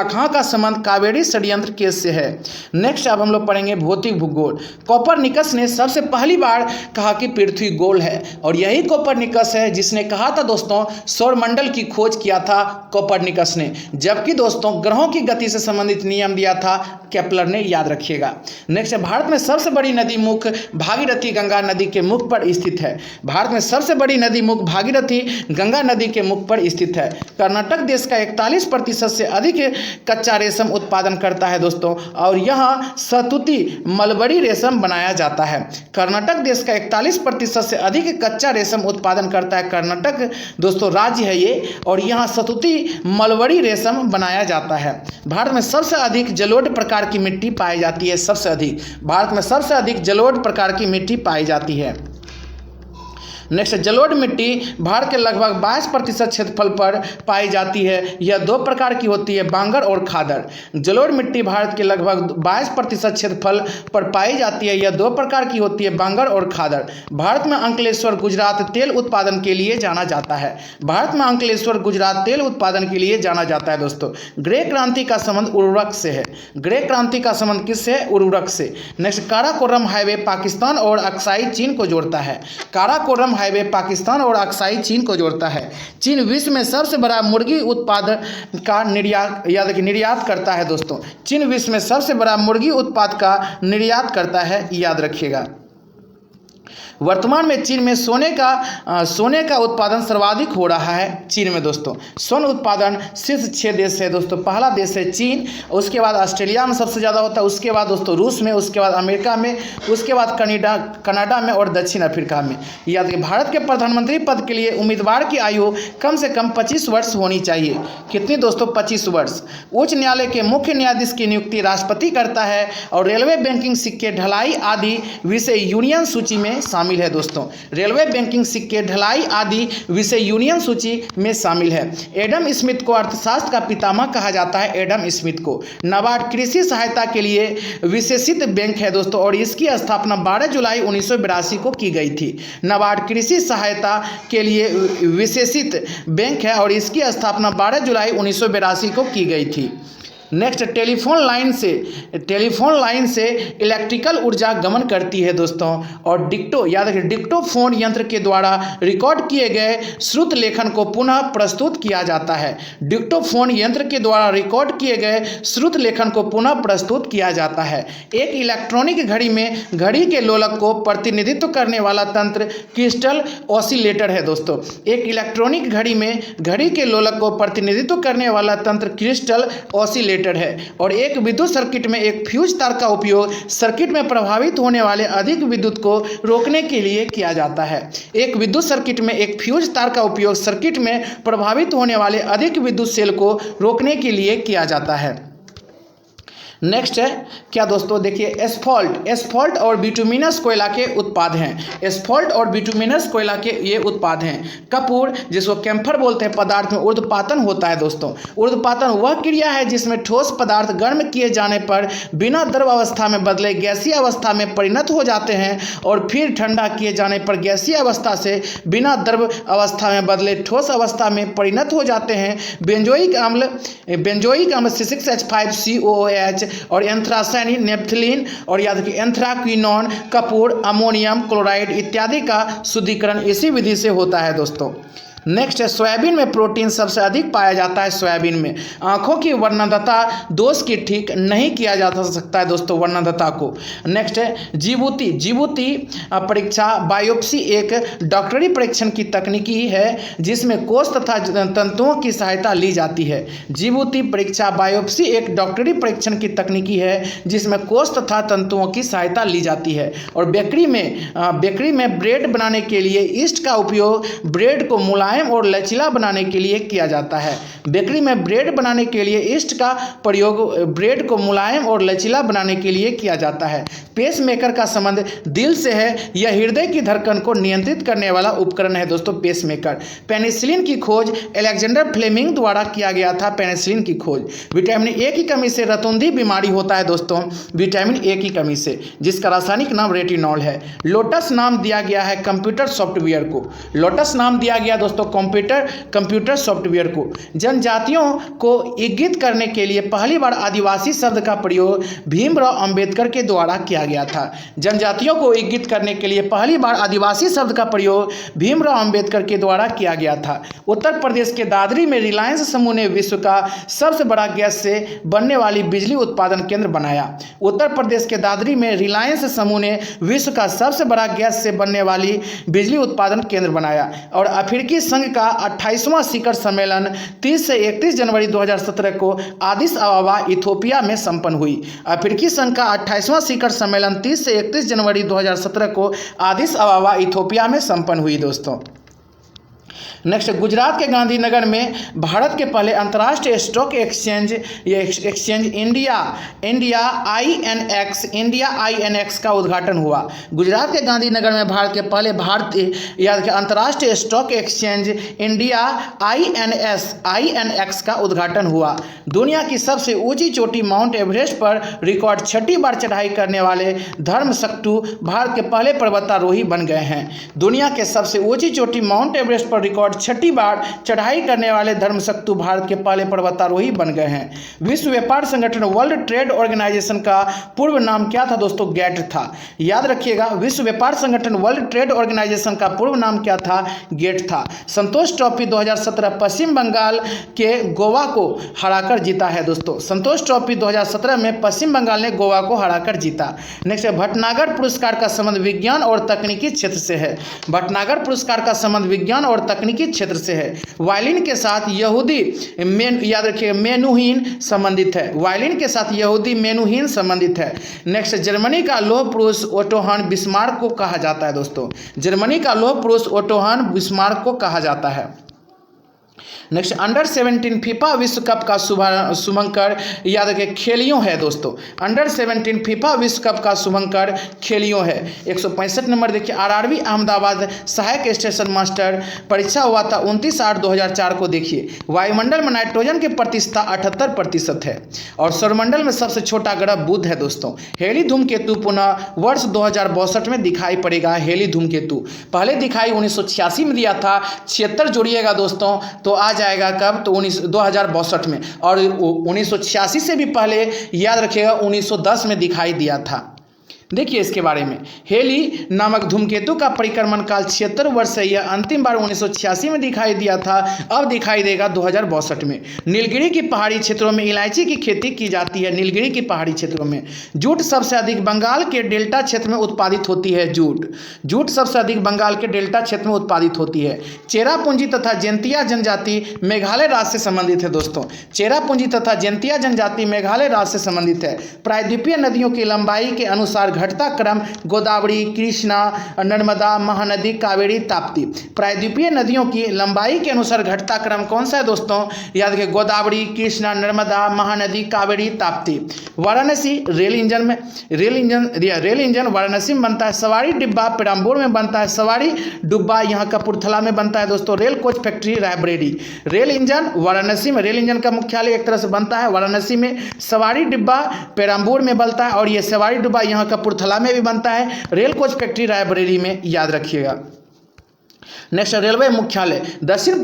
Speaker 1: खां का संबंध कावेरी षड्यंत्र केस से है। नेक्स्ट अब हम लोग पढ़ेंगे भौतिक भूगोल। कोपरनिकस ने सबसे पहली बार कहा कि पृथ्वी गोल है, और यही कोपरनिकस है जिसने कहा था दोस्तों सौरमंडल की खोज किया था कोपरनिकस ने, जबकि दोस्तों ग्रहों की गति से संबंधित नियम दिया था केपलर ने। याद रखिएगा। नेक्स्ट, भारत में सबसे बड़ी नदी मुख भागीरथी गंगा नदी के मुख पर स्थित है। भारत में सबसे बड़ी नदी मुख भागीरथी गंगा नदी के मुख पर स्थित है। कर्नाटक देश का 41% से अधिक कच्चा रेशम उत्पादन करता है दोस्तों, और यहाँ सतुती मलबरी रेशम बनाया जाता है। कर्नाटक देश का 41% से अधिक कच्चा रेशम उत्पादन करता है। कर्नाटक दोस्तों राज्य है ये, और यहाँ सतुती मलबरी रेशम बनाया जाता है। भारत में सबसे अधिक जलोढ़ प्रकार की मिट्टी पाई जाती है। भारत में सबसे अधिक जलोढ़ प्रकार की मिट्टी पाई जाती है। नेक्स्ट, जलोढ़ मिट्टी भारत के लगभग 22% क्षेत्रफल पर पाई जाती है। यह दो प्रकार की होती है, बांगर और खादर। जलोढ़ मिट्टी भारत के लगभग 22% क्षेत्रफल पर पाई जाती है। यह दो प्रकार की होती है, बांगर और खादर। भारत में अंकलेश्वर गुजरात तेल उत्पादन के लिए जाना जाता है। दोस्तों ग्रे क्रांति का संबंध उर्वरक से है। किससे? उर्वरक से। नेक्स्ट, काराकोरम हाईवे पाकिस्तान और अक्साई चीन को जोड़ता है। काराकोरम हाईवे पाकिस्तान और अक्साई चीन को जोड़ता है। चीन विश्व में सबसे बड़ा मुर्गी उत्पादन का निर्यात करता है। दोस्तों चीन विश्व में सबसे बड़ा मुर्गी उत्पाद का निर्यात करता है। याद रखिएगा। वर्तमान में चीन में सोने का उत्पादन सर्वाधिक हो रहा है। चीन में दोस्तों स्वर्ण उत्पादन शीर्ष 6 देश है। दोस्तों पहला देश है चीन, उसके बाद ऑस्ट्रेलिया में सबसे ज़्यादा होता है, उसके बाद दोस्तों रूस में, उसके बाद अमेरिका में, उसके बाद कनाडा में और दक्षिण अफ्रीका में। याद रखिए। भारत के प्रधानमंत्री पद के लिए उम्मीदवार की आयु कम से कम 25 वर्ष होनी चाहिए। कितनी दोस्तों? 25 वर्ष। उच्च न्यायालय के मुख्य न्यायाधीश की नियुक्ति राष्ट्रपति करता है, और रेलवे, बैंकिंग, सिक्के, ढलाई आदि विषय यूनियन सूची में शामिल है। दोस्तों रेलवे, बैंकिंग, सिक्के, ढलाई आदि विषय यूनियन सूची में शामिल है। एडम स्मिथ को अर्थशास्त्र का पितामह कहा जाता है। एडम स्मिथ को। नाबार्ड कृषि सहायता के लिए विशेषित बैंक है दोस्तों, और इसकी स्थापना 12 जुलाई 1982 को की गई थी। नाबार्ड कृषि सहायता के लिए विशेषित बैंक है, और इसकी स्थापना 12 जुलाई 1982 को की गई थी। नेक्स्ट, टेलीफोन लाइन से इलेक्ट्रिकल ऊर्जा गमन करती है दोस्तों, और याद रखिए डिक्टोफोन यंत्र के द्वारा रिकॉर्ड किए गए श्रुत लेखन को पुनः प्रस्तुत किया जाता है। डिक्टोफोन यंत्र के द्वारा रिकॉर्ड किए गए श्रुत लेखन को पुनः प्रस्तुत किया जाता है। एक इलेक्ट्रॉनिक घड़ी में घड़ी के लोलक को प्रतिनिधित्व करने वाला तंत्र क्रिस्टल ऑसिलेटर है। दोस्तों एक इलेक्ट्रॉनिक घड़ी में घड़ी के लोलक को प्रतिनिधित्व करने वाला तंत्र क्रिस्टल ऑसिलेटर है, और एक विद्युत सर्किट में एक फ्यूज तार का उपयोग सर्किट में प्रभावित होने वाले अधिक विद्युत को रोकने के लिए किया जाता है। एक विद्युत सर्किट में एक फ्यूज तार का उपयोग सर्किट में प्रभावित होने वाले अधिक विद्युत सेल को रोकने के लिए किया जाता है। नेक्स्ट है क्या दोस्तों? देखिए एस्फॉल्ट और बिटुमिनस कोयला के उत्पाद हैं। एस्फॉल्ट और बिटुमिनस कोयला के ये उत्पाद हैं। कपूर, जिसको कैम्फर बोलते हैं, पदार्थ में ऊर्ध्वपातन होता है। दोस्तों ऊर्ध्वपातन वह क्रिया है जिसमें ठोस पदार्थ गर्म किए जाने पर बिना द्रव अवस्था में बदले गैसीय अवस्था में परिणत हो जाते हैं, और फिर ठंडा किए जाने पर गैसीय अवस्था से बिना द्रव अवस्था में बदले ठोस अवस्था में परिणत हो जाते हैं। बेंजोइक अम्ल C6H5COOH और एंथ्रासाइन, नेप्थलीन और याद रखिए एंथ्राक्विनोन, कपूर, अमोनियम क्लोराइड इत्यादि का शुद्धिकरण इसी विधि से होता है। दोस्तों नेक्स्ट है सोयाबीन में प्रोटीन सबसे अधिक पाया जाता है सोयाबीन में। आंखों की वर्णनता दोष की ठीक नहीं किया जा सकता है दोस्तों वर्णनता को। नेक्स्ट है जिबूती परीक्षा बायोप्सी एक डॉक्टरी परीक्षण की तकनीकी है जिसमें कोष तथा तंतुओं की सहायता ली जाती है। जिबूती परीक्षा बायोप्सी एक डॉक्टरी परीक्षण की तकनीकी है जिसमें कोष तथा तंतुओं की सहायता ली जाती है। और बेकरी में ब्रेड बनाने के लिए ईस्ट का उपयोग ब्रेड को मुलायम और लचीला बनाने के लिए किया जाता है। बेकरी में ब्रेड बनाने के लिए ईस्ट का प्रयोग ब्रेड को मुलायम और लचीला बनाने के लिए किया जाता है। पेसमेकर का संबंध दिल से है। यह हृदय की धड़कन को नियंत्रित करने वाला उपकरण है दोस्तों पेसमेकर। पेनिसिलिन की खोज अलेक्जेंडर फ्लेमिंग द्वारा किया गया था। पेनिसिलिन की खोज। विटामिन ए की कमी से रतौंधी बीमारी होता है दोस्तों विटामिन ए की कमी से, जिसका रासायनिक नाम रेटिनॉल है। लोटस नाम दिया गया है कंप्यूटर सॉफ्टवेयर को। लोटस नाम दिया गया दोस्तों कंप्यूटर सॉफ्टवेयर को। जनजातियों को इंगित करने के लिए पहली बार आदिवासी शब्द का प्रयोग भीमराव अंबेडकर के द्वारा किया गया था। जनजातियों को इंगित करने के लिए पहली बार आदिवासी शब्द का प्रयोग भीमराव अंबेडकर के द्वारा किया गया था। उत्तर प्रदेश के दादरी में रिलायंस समूह ने विश्व का सबसे बड़ा गैस से बनने वाली बिजली उत्पादन केंद्र बनाया। उत्तर प्रदेश के दादरी में रिलायंस समूह ने विश्व का सबसे बड़ा गैस से बनने वाली बिजली उत्पादन केंद्र बनाया। और अफ्रीकी संघ का 28वां शिखर सम्मेलन 30 से 31 जनवरी 2017 को आदिस अबाबा इथियोपिया में संपन्न हुई। अफ्रीकी संघ का 28वां शिखर सम्मेलन 30 से 31 जनवरी 2017 को आदिस अबाबा इथियोपिया में संपन्न हुई दोस्तों। नेक्स्ट गुजरात के गांधीनगर में भारत के पहले अंतर्राष्ट्रीय स्टॉक एक्सचेंज इंडिया INX का उद्घाटन हुआ। गुजरात के गांधीनगर में भारत के पहले अंतर्राष्ट्रीय स्टॉक एक्सचेंज इंडिया INX का उद्घाटन हुआ। दुनिया की सबसे ऊंची चोटी माउंट एवरेस्ट पर रिकॉर्ड 6ठी बार चढ़ाई करने वाले धर्मसक्तु भारत के पहले पर्वतारोही बन गए हैं। दुनिया के सबसे ऊंची चोटी माउंट एवरेस्ट पर रिकॉर्ड 6ठी बार चढ़ाई करने वाले धर्मसक्तु भारत के पहले पर्वतारोही बन गए हैं। विश्व व्यापार संगठन वर्ल्ड ट्रेड ऑर्गेनाइजेशन का पूर्व नाम क्या था दोस्तों? गेट था। याद रखिएगा, विश्व व्यापार संगठन वर्ल्ड ट्रेड ऑर्गेनाइजेशन का पूर्व नाम क्या था? गेट था। संतोष ट्रॉफी 2017 पश्चिम बंगाल के गोवा को हराकर जीता है दोस्तों। संतोष ट्रॉफी 2017 में पश्चिम बंगाल ने गोवा को हराकर जीता। नेक्स्ट है भटनागर पुरस्कार का संबंध विज्ञान और तकनीकी क्षेत्र से है। भटनागर पुरस्कार का संबंध विज्ञान और तकनीकी क्षेत्र से है। वायलिन के साथ यहूदी याद रखिए मेनुहीन संबंधित है। वायलिन के साथ यहूदी मेनुहीन संबंधित है। नेक्स्ट जर्मनी का लौह पुरुष ओटोहन बिस्मार्क को कहा जाता है दोस्तों। जर्मनी का लौह पुरुष ओटोहन बिस्मार्क को कहा जाता है। नेक्स्ट अंडर 17 फीफा विश्व कप का शुभंकर याद रखें खेलियों है दोस्तों। अंडर 17 फीफा विश्व कप का शुभंकर खेलियों है। 165 नंबर देखिए आरआरबी अहमदाबाद सहायक स्टेशन मास्टर परीक्षा हुआ था 29/8/2004 को। देखिए वायुमंडल में नाइट्रोजन की प्रतिशतता 78% है और सौरमंडल में सबसे छोटा ग्रह बुध है दोस्तों। हेली धूमकेतु पुनः वर्ष 2062 में दिखाई पड़ेगा। हेली धूमकेतु पहले दिखाई 1986 में दिया था। 76 जोड़िएगा दोस्तों तो आ जाएगा कब? तो 2062 में। और 1986 से भी पहले याद रखिएगा 1910 में दिखाई दिया था। देखिए इसके बारे में, हेली नामक धूमकेतु का परिक्रमण काल 76 वर्ष है। यह अंतिम बार 1986 में दिखाई दिया था, अब दिखाई देगा 2062 में। नीलगिरी की पहाड़ी क्षेत्रों में इलायची की खेती की जाती है। नीलगिरी की पहाड़ी क्षेत्रों में जूट सबसे अधिक बंगाल के डेल्टा क्षेत्र में उत्पादित होती है। जूट सबसे अधिक बंगाल के डेल्टा क्षेत्र में उत्पादित होती है। चेरापूंजी तथा जैंतिया जनजाति मेघालय राज्य से संबंधित है दोस्तों। चेरापूंजी तथा जैंतिया जनजाति मेघालय राज्य से संबंधित है। प्रायद्वीपीय नदियों की लंबाई के अनुसार घटता क्रम गोदावरी, कृष्णा, नर्मदा, महानदी, कावेरी, ताप्ती। प्रायद्वीपीय नदियों की लंबाई के अनुसार घटता क्रम कौन सा है दोस्तों? याद रखिए गोदावरी, कृष्णा, नर्मदा, महानदी, कावेरी, ताप्ती। वाराणसी रेल इंजन वाराणसी में बनता है। सवारी डिब्बा पेरम्बूर में बनता है। सवारी डिब्बा यहाँ कपूरथला में बनता है दोस्तों। Rail coach factory Raebareli. Rail engine Varanasi में, रेल इंजन का मुख्यालय एक तरह से बनता है वाराणसी में। सवारी डिब्बा पेरम्बूर में बनता है और ये सवारी डिब्बा यहाँ कपूरथला में भी बनता है। रेल कोच फैक्ट्री रायबरेली में, याद रखिएगा। नेक्स्ट रेलवे मुख्यालय, दक्षिण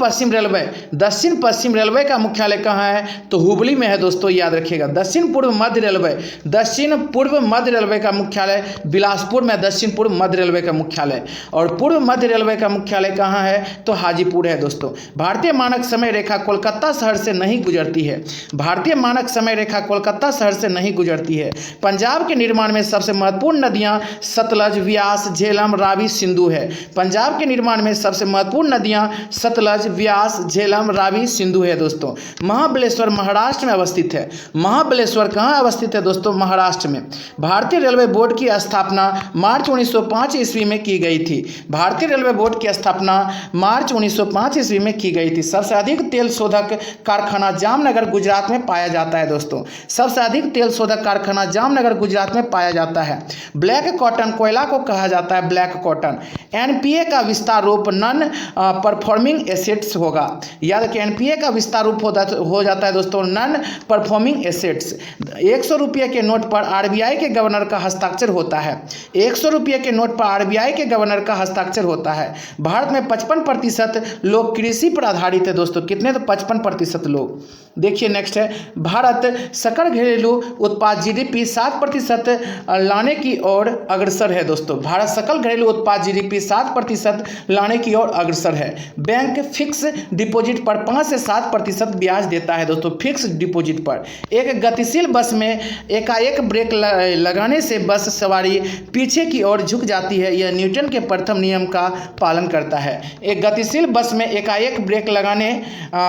Speaker 1: पश्चिम रेलवे का मुख्यालय कहाँ है? तो हुबली में है दोस्तों, याद रखिएगा। दक्षिण पूर्व मध्य रेलवे का मुख्यालय बिलासपुर में, दक्षिण पूर्व मध्य रेलवे का मुख्यालय। और पूर्व मध्य रेलवे का मुख्यालय कहाँ है? तो हाजीपुर है दोस्तों। भारतीय मानक समय रेखा कोलकाता शहर से नहीं गुजरती है। भारतीय मानक समय रेखा कोलकाता शहर से नहीं गुजरती है। पंजाब के निर्माण में सबसे महत्वपूर्ण नदियां सतलज, व्यास, झेलम, रावी, सिंधु है। पंजाब के निर्माण में सबसे महत्वपूर्ण नदियां सतलज, व्यास, झेलम, रावी, सिंधु है दोस्तों। महाबलेश्वर महाराष्ट्र में अवस्थित है। महाबलेश्वर कहाँ अवस्थित है दोस्तों? महाराष्ट्र में। भारतीय रेलवे बोर्ड की स्थापना मार्च 1905 ईस्वी में की गई थी। भारतीय रेलवे बोर्ड की स्थापना मार्च 1905 ईस्वी में की गई थी। सबसे अधिक तेल शोधक कारखाना जामनगर गुजरात में पाया जाता है दोस्तों। सबसे अधिक तेल शोधक कारखाना जामनगर गुजरात में पाया जाता है। ब्लैक कॉटन कोयला को कहा जाता है ब्लैक कॉटन। एनपीए का विस्तार रूप नॉन परफॉर्मिंग एसेट्स होगा। याद रखिए, एनपीए का विस्तार रूप हो जाता है दोस्तों नॉन परफॉर्मिंग एसेट्स। 100 रुपये के नोट पर आरबीआई के गवर्नर का हस्ताक्षर होता है। 100 रुपये के नोट पर आरबीआई के गवर्नर का हस्ताक्षर होता है। भारत में 55% लोग कृषि पर आधारित है दोस्तों। कितने? तो 55% लोग। देखिए नेक्स्ट है, भारत सकल घरेलू उत्पाद जीडीपी 7% लाने की ओर अग्रसर है दोस्तों। भारत सकल घरेलू उत्पाद जीडीपी 7% लाने की ओर अग्रसर है। बैंक फिक्स डिपॉजिट पर 5 से 7% ब्याज देता है दोस्तों, फिक्स डिपॉजिट पर। एक गतिशील बस में एकाएक ब्रेक लगाने से बस सवारी पीछे की ओर झुक जाती है। यह न्यूटन के प्रथम नियम का पालन करता है। एक गतिशील बस में एकाएक ब्रेक लगाने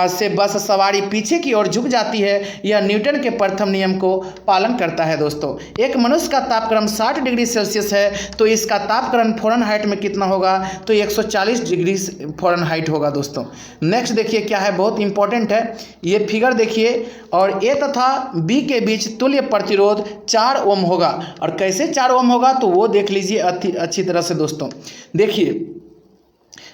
Speaker 1: से बस सवारी पीछे की ओर झुक जाती है। यह न्यूटन के प्रथम नियम को पालन करता है दोस्तों। एक मनुष्य का तापक्रम 60 डिग्री सेल्सियस है तो इसका तापक्रम फ़ारेनहाइट में कितना होगा? तो 140 डिग्री फ़ारेनहाइट होगा दोस्तों। नेक्स्ट देखिए क्या है, बहुत इंपॉर्टेंट है ये फिगर देखिए। और ए तथा बी के बीच तुल्य प्रतिरोध 4 ओम होगा। और कैसे 4 ओम होगा तो वो देख लीजिए अच्छी तरह से दोस्तों। देखिए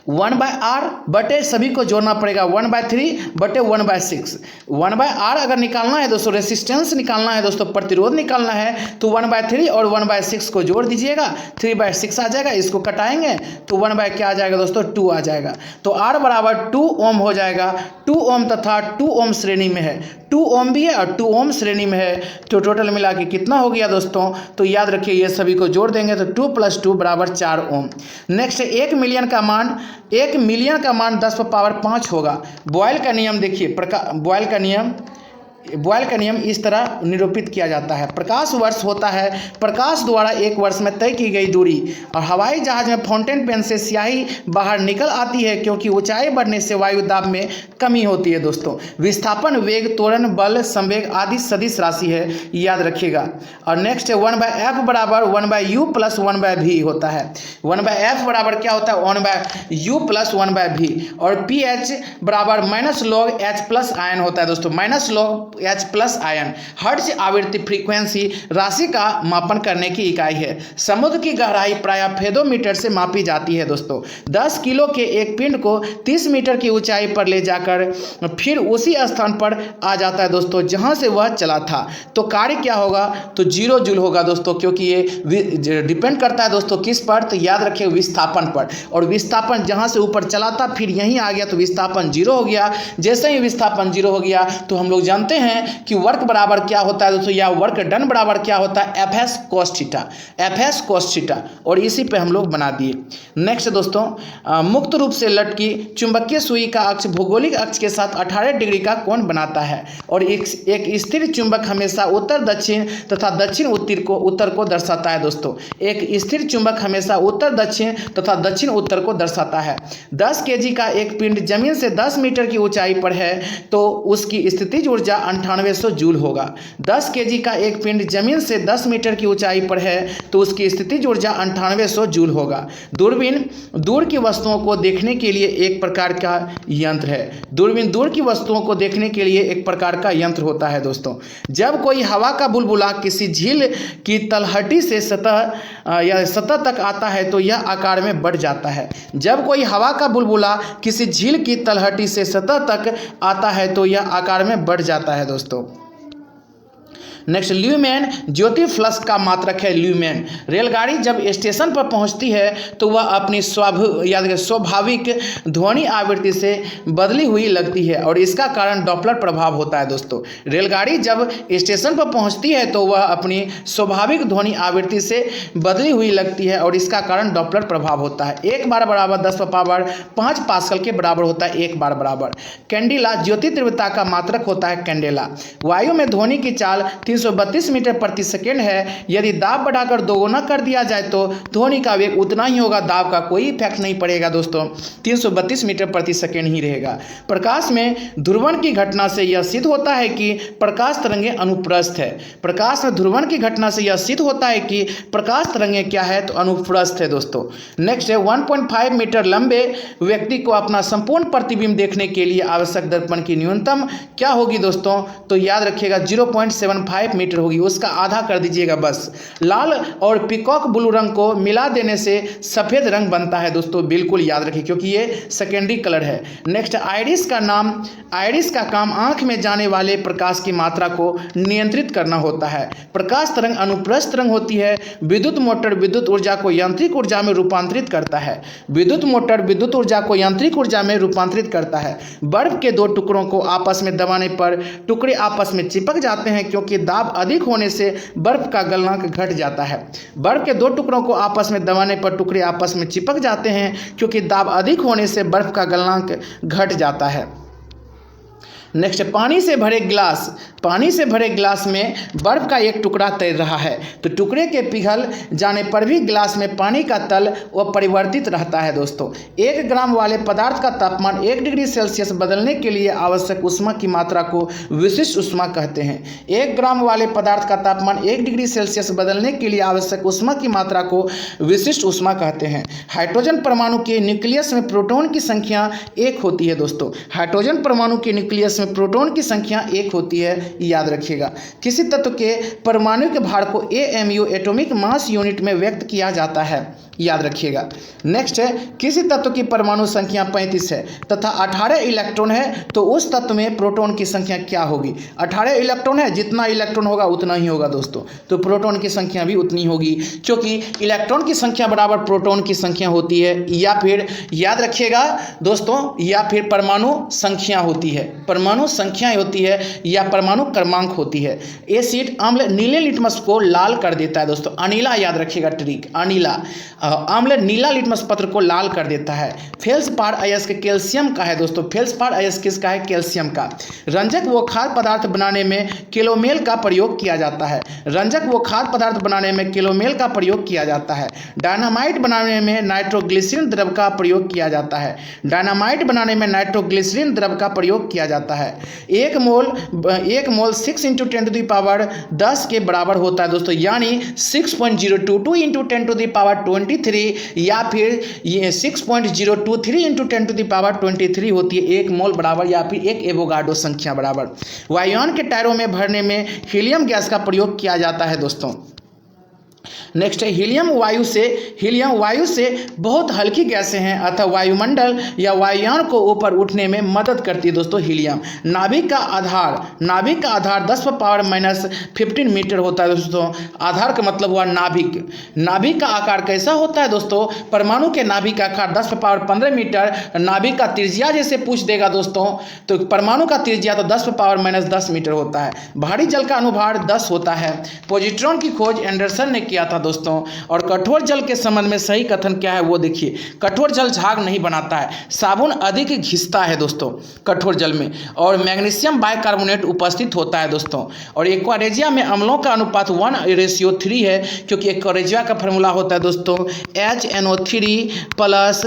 Speaker 1: 1/r बटे सभी को जोड़ना पड़ेगा 1/3 बटे 1/6। 1/r अगर निकालना है दोस्तों, रेसिस्टेंस निकालना है दोस्तों, प्रतिरोध निकालना है तो 1/3 और 1/6 को जोड़ दीजिएगा, 3/6 आ जाएगा। इसको कटाएंगे तो 1 क्या आ जाएगा दोस्तों? 2 आ जाएगा। तो r बराबर 2 ओम हो जाएगा। 2 ओम तथा 2 ओम श्रेणी में है, 2 ओम भी है और 2 ओम श्रेणी में है। तो टोटल मिला के कितना हो गया दोस्तों? तो याद रखिए ये सभी को जोड़ देंगे तो 2 + 2 = 4 ओम। नेक्स्ट 1 मिलियन का मान 10⁵ होगा। बॉयल का नियम देखिए, बॉयल का नियम इस तरह निरूपित किया जाता है। प्रकाश वर्ष होता है प्रकाश द्वारा एक वर्ष में तय की गई दूरी। और हवाई जहाज में फाउंटेन पेन से स्याही बाहर निकल आती है क्योंकि ऊंचाई बढ़ने से वायु दाब में कमी होती है दोस्तों। विस्थापन, वेग, त्वरण, बल, संवेग आदि सदिश राशि है, याद रखिएगा। और नेक्स्ट है 1/f बराबर 1/u + 1/v होता है। 1/f बराबर क्या होता है? 1/u + 1/v। और pH बराबर -log H+ आयन होता है दोस्तों, -log H+ आयन। हर्ट्ज आवृत्ति फ्रीक्वेंसी राशि का मापन करने की इकाई है। समुद्र की गहराई प्रायः फेदोमीटर से मापी जाती है दोस्तों। 10 किलो के एक पिंड को 30 मीटर की ऊंचाई पर ले जाकर फिर उसी स्थान पर आ जाता है दोस्तों जहां से वह चला था। तो कार्य क्या होगा? तो 0 जूल होगा दोस्तों, क्योंकि ये डिपेंड करता है दोस्तों किस पर? तो याद रखिए विस्थापन पर। और विस्थापन जहां से ऊपर चला था फिर यहीं आ गया तो विस्थापन 0 हो गया। जैसे ही विस्थापन 0 हो गया तो हम लोग जानते हैं कि वर्क बराबर क्या होता है दोस्तों, या वर्क डन बराबर क्या होता है? FS cos theta. और इसी पे हम लोग बना दिए। नेक्स्ट दोस्तों, मुक्त रूप से लटकी चुंबकीय सुई का अक्ष भौगोलिक अक्ष के साथ 18 डिग्री का कोण बनाता है। और एक स्थिर चुंबक हमेशा उत्तर दक्षिण तथा दक्षिण उत्तर को दर्शाता है दोस्तों। एक स्थिर चुंबक हमेशा उत्तर दक्षिण तथा दक्षिण उत्तर को दर्शाता है। 10 kg का एक पिंड जमीन से 10 मीटर की ऊंचाई पर है तो उसकी स्थितिज ऊर्जा 9800 जूल होगा। 10 kg का एक पिंड जमीन से 10 मीटर की ऊंचाई पर है तो उसकी स्थितिज ऊर्जा 9800 जूल होगा। दूरबीन दूर की वस्तुओं को देखने के लिए एक प्रकार का यंत्र है। दूरबीन दूर की वस्तुओं को देखने के लिए एक प्रकार का यंत्र होता है दोस्तों। जब कोई हवा का बुलबुला किसी झील की तलहटी से सतह तक आता है तो यह आकार में बढ़ जाता है। जब कोई हवा का बुलबुला किसी झील की तलहटी से सतह तक आता है तो यह आकार में बढ़ जाता है दोस्तों। नेक्स्ट ल्यूमेन ज्योति फ्लक्स का मात्रक है ल्यूमेन। रेलगाड़ी जब स्टेशन पर पहुंचती है तो वह अपनी स्वाभाविक ध्वनि आवृत्ति से बदली हुई लगती है और इसका कारण डॉपलर प्रभाव होता है दोस्तों। रेलगाड़ी जब स्टेशन पर पहुंचती है तो वह अपनी स्वाभाविक ध्वनि आवृत्ति से बदली हुई लगती है और इसका कारण डॉपलर प्रभाव होता है। 1 बार बराबर 10⁵ पास्कल के बराबर होता है 1 बार बराबर। कैंडेला ज्योति तीव्रता का मात्रक होता है कैंडेला। वायु में ध्वनि की चाल 332 मीटर प्रति सेकेंड है। यदि दाब बढ़ाकर दोगुना कर दिया जाए तो ध्वनि का वेग उतना ही होगा, दाब का कोई इफेक्ट नहीं पड़ेगा दोस्तों, 332 मीटर प्रति सेकेंड ही रहेगा। प्रकाश में ध्रुवण की घटना से यह सिद्ध होता है कि प्रकाश तरंगे अनुप्रस्थ है। प्रकाश में ध्रुवण की घटना से यह सिद्ध होता है कि प्रकाश तरंगे क्या है तो अनुप्रस्थ है दोस्तों। नेक्स्ट है 1.5 मीटर लंबे व्यक्ति को अपना संपूर्ण प्रतिबिंब देखने के लिए आवश्यक दर्पण की न्यूनतम क्या होगी दोस्तों, तो याद रखिएगा 0.75 मीटर होगी, उसका आधा कर दीजिएगा बस। लाल और पीकॉक ब्लू रंग को मिला देने से सफ़ेद रंग बनता है दोस्तों, बिल्कुल याद रखिए क्योंकि ये सेकेंडरी कलर है। नेक्स्ट आइरिस का काम आंख में जाने वाले प्रकाश की मात्रा को नियंत्रित करना होता है। प्रकाश तरंग अनुप्रस्थ तरंग होती है। विद्युत मोटर विद्युत ऊर्जा को यांत्रिक ऊर्जा में रूपांतरित करता है। विद्युत मोटर विद्युत ऊर्जा को यांत्रिक ऊर्जा में रूपांतरित करता है। बर्फ के 2 टुकड़ों को आपस में दबाने पर टुकड़े आपस में चिपक जाते हैं क्योंकि दाब अधिक होने से बर्फ का गलनांक घट जाता है। बर्फ के 2 टुकड़ों को आपस में दबाने पर टुकड़े आपस में चिपक जाते हैं क्योंकि दाब अधिक होने से बर्फ का गलनांक घट जाता है। नेक्स्ट पानी से भरे गिलास में बर्फ का एक टुकड़ा तैर रहा है तो टुकड़े के पिघल जाने पर भी गिलास में पानी का तल वह परिवर्तित रहता है दोस्तों। 1 ग्राम वाले पदार्थ का तापमान 1 डिग्री सेल्सियस बदलने के लिए आवश्यक ऊष्मा की मात्रा को विशिष्ट ऊष्मा कहते हैं। 1 ग्राम वाले पदार्थ का तापमान 1 डिग्री सेल्सियस बदलने के लिए आवश्यक ऊष्मा की मात्रा को विशिष्ट ऊष्मा कहते हैं। हाइड्रोजन परमाणु के न्यूक्लियस में प्रोटॉन की संख्या 1 होती है दोस्तों। हाइड्रोजन परमाणु के न्यूक्लियस में प्रोटॉन की संख्या 1 होती है, याद रखिएगा। किसी तत्व के परमाणु के भार को AMU एटॉमिक मास यूनिट में व्यक्त किया जाता है, याद रखिएगा। नेक्स्ट है किसी तत्व की परमाणु संख्या 35 है तथा 18 इलेक्ट्रॉन है तो उस तत्व में प्रोटॉन की संख्या क्या होगी। 18 इलेक्ट्रॉन है, जितना इलेक्ट्रॉन होगा उतना ही होगा दोस्तों, तो प्रोटॉन की संख्या भी उतनी होगी क्योंकि इलेक्ट्रॉन की संख्या बराबर प्रोटॉन की संख्या होती है, या फिर याद रखिएगा दोस्तों, या फिर परमाणु संख्या होती है, परमाणु संख्या होती है या परमाणु क्रमांक होती है। एसिड अम्ल नीले लिटमस को लाल कर देता है दोस्तों, अनीला याद रखिएगा ट्रिक, अनीला अम्ल नीला लिटमस पत्र को लाल कर देता है। फेल्सपार अयस्क कैल्शियम का है दोस्तों, फेल्सपार अयस्क किसका है, कैल्शियम का। रंजक वो खाद्य पदार्थ बनाने में केलोमेल का प्रयोग किया जाता है। रंजक वो खाद्य पदार्थ बनाने में केलोमेल का प्रयोग किया जाता है। डायनामाइट बनाने में नाइट्रोग्लिसरीन द्रव का प्रयोग किया जाता है। डायनामाइट बनाने में नाइट्रोग्लिसरीन द्रव का प्रयोग किया जाता है। 1 मोल 6 × 10⁻10 के बराबर होता है दोस्तों, यानी 6.022 × 10⁻23 या फिर ये 6.023 × 10⁻23 होती है 1 मोल बराबर, या फिर 1 एवोगाड्रो संख्या बराबर। वायुयान के टायरों में भरने में हीलियम गैस का प्रयोग किया जाता है दोस्तों। नेक्स्ट है हीलियम वायु से बहुत हल्की गैसें हैं अतः वायुमंडल या वायुयान को ऊपर उठने में मदद करती है दोस्तों हीलियम। नाभिक का आधार 10⁻⁻15 मीटर होता है दोस्तों। आधार का मतलब हुआ नाभिक का आकार कैसा होता है दोस्तों, परमाणु के नाभिक का आकार 10⁻15 मीटर। नाभिक का त्रिज्या जैसे पूछ देगा दोस्तों तो परमाणु का त्रिज्या तो 10⁻⁻10 मीटर होता है। भारी जल का अनुभार 10 होता है। पॉजिट्रॉन की खोज एंडरसन ने किया था दोस्तों। और कठोर जल के संबंध में सही कथन क्या है वो देखिए, कठोर जल झाग नहीं बनाता है, साबुन अधिक घिसता है दोस्तों कठोर जल में, और मैग्नीशियम बाइकार्बोनेट उपस्थित होता है दोस्तों। और एक्वारेजिया में अम्लों का अनुपात 1:3 है क्योंकि एक्वारेजिया का फॉर्मूला होता है दोस्तों HNO3 +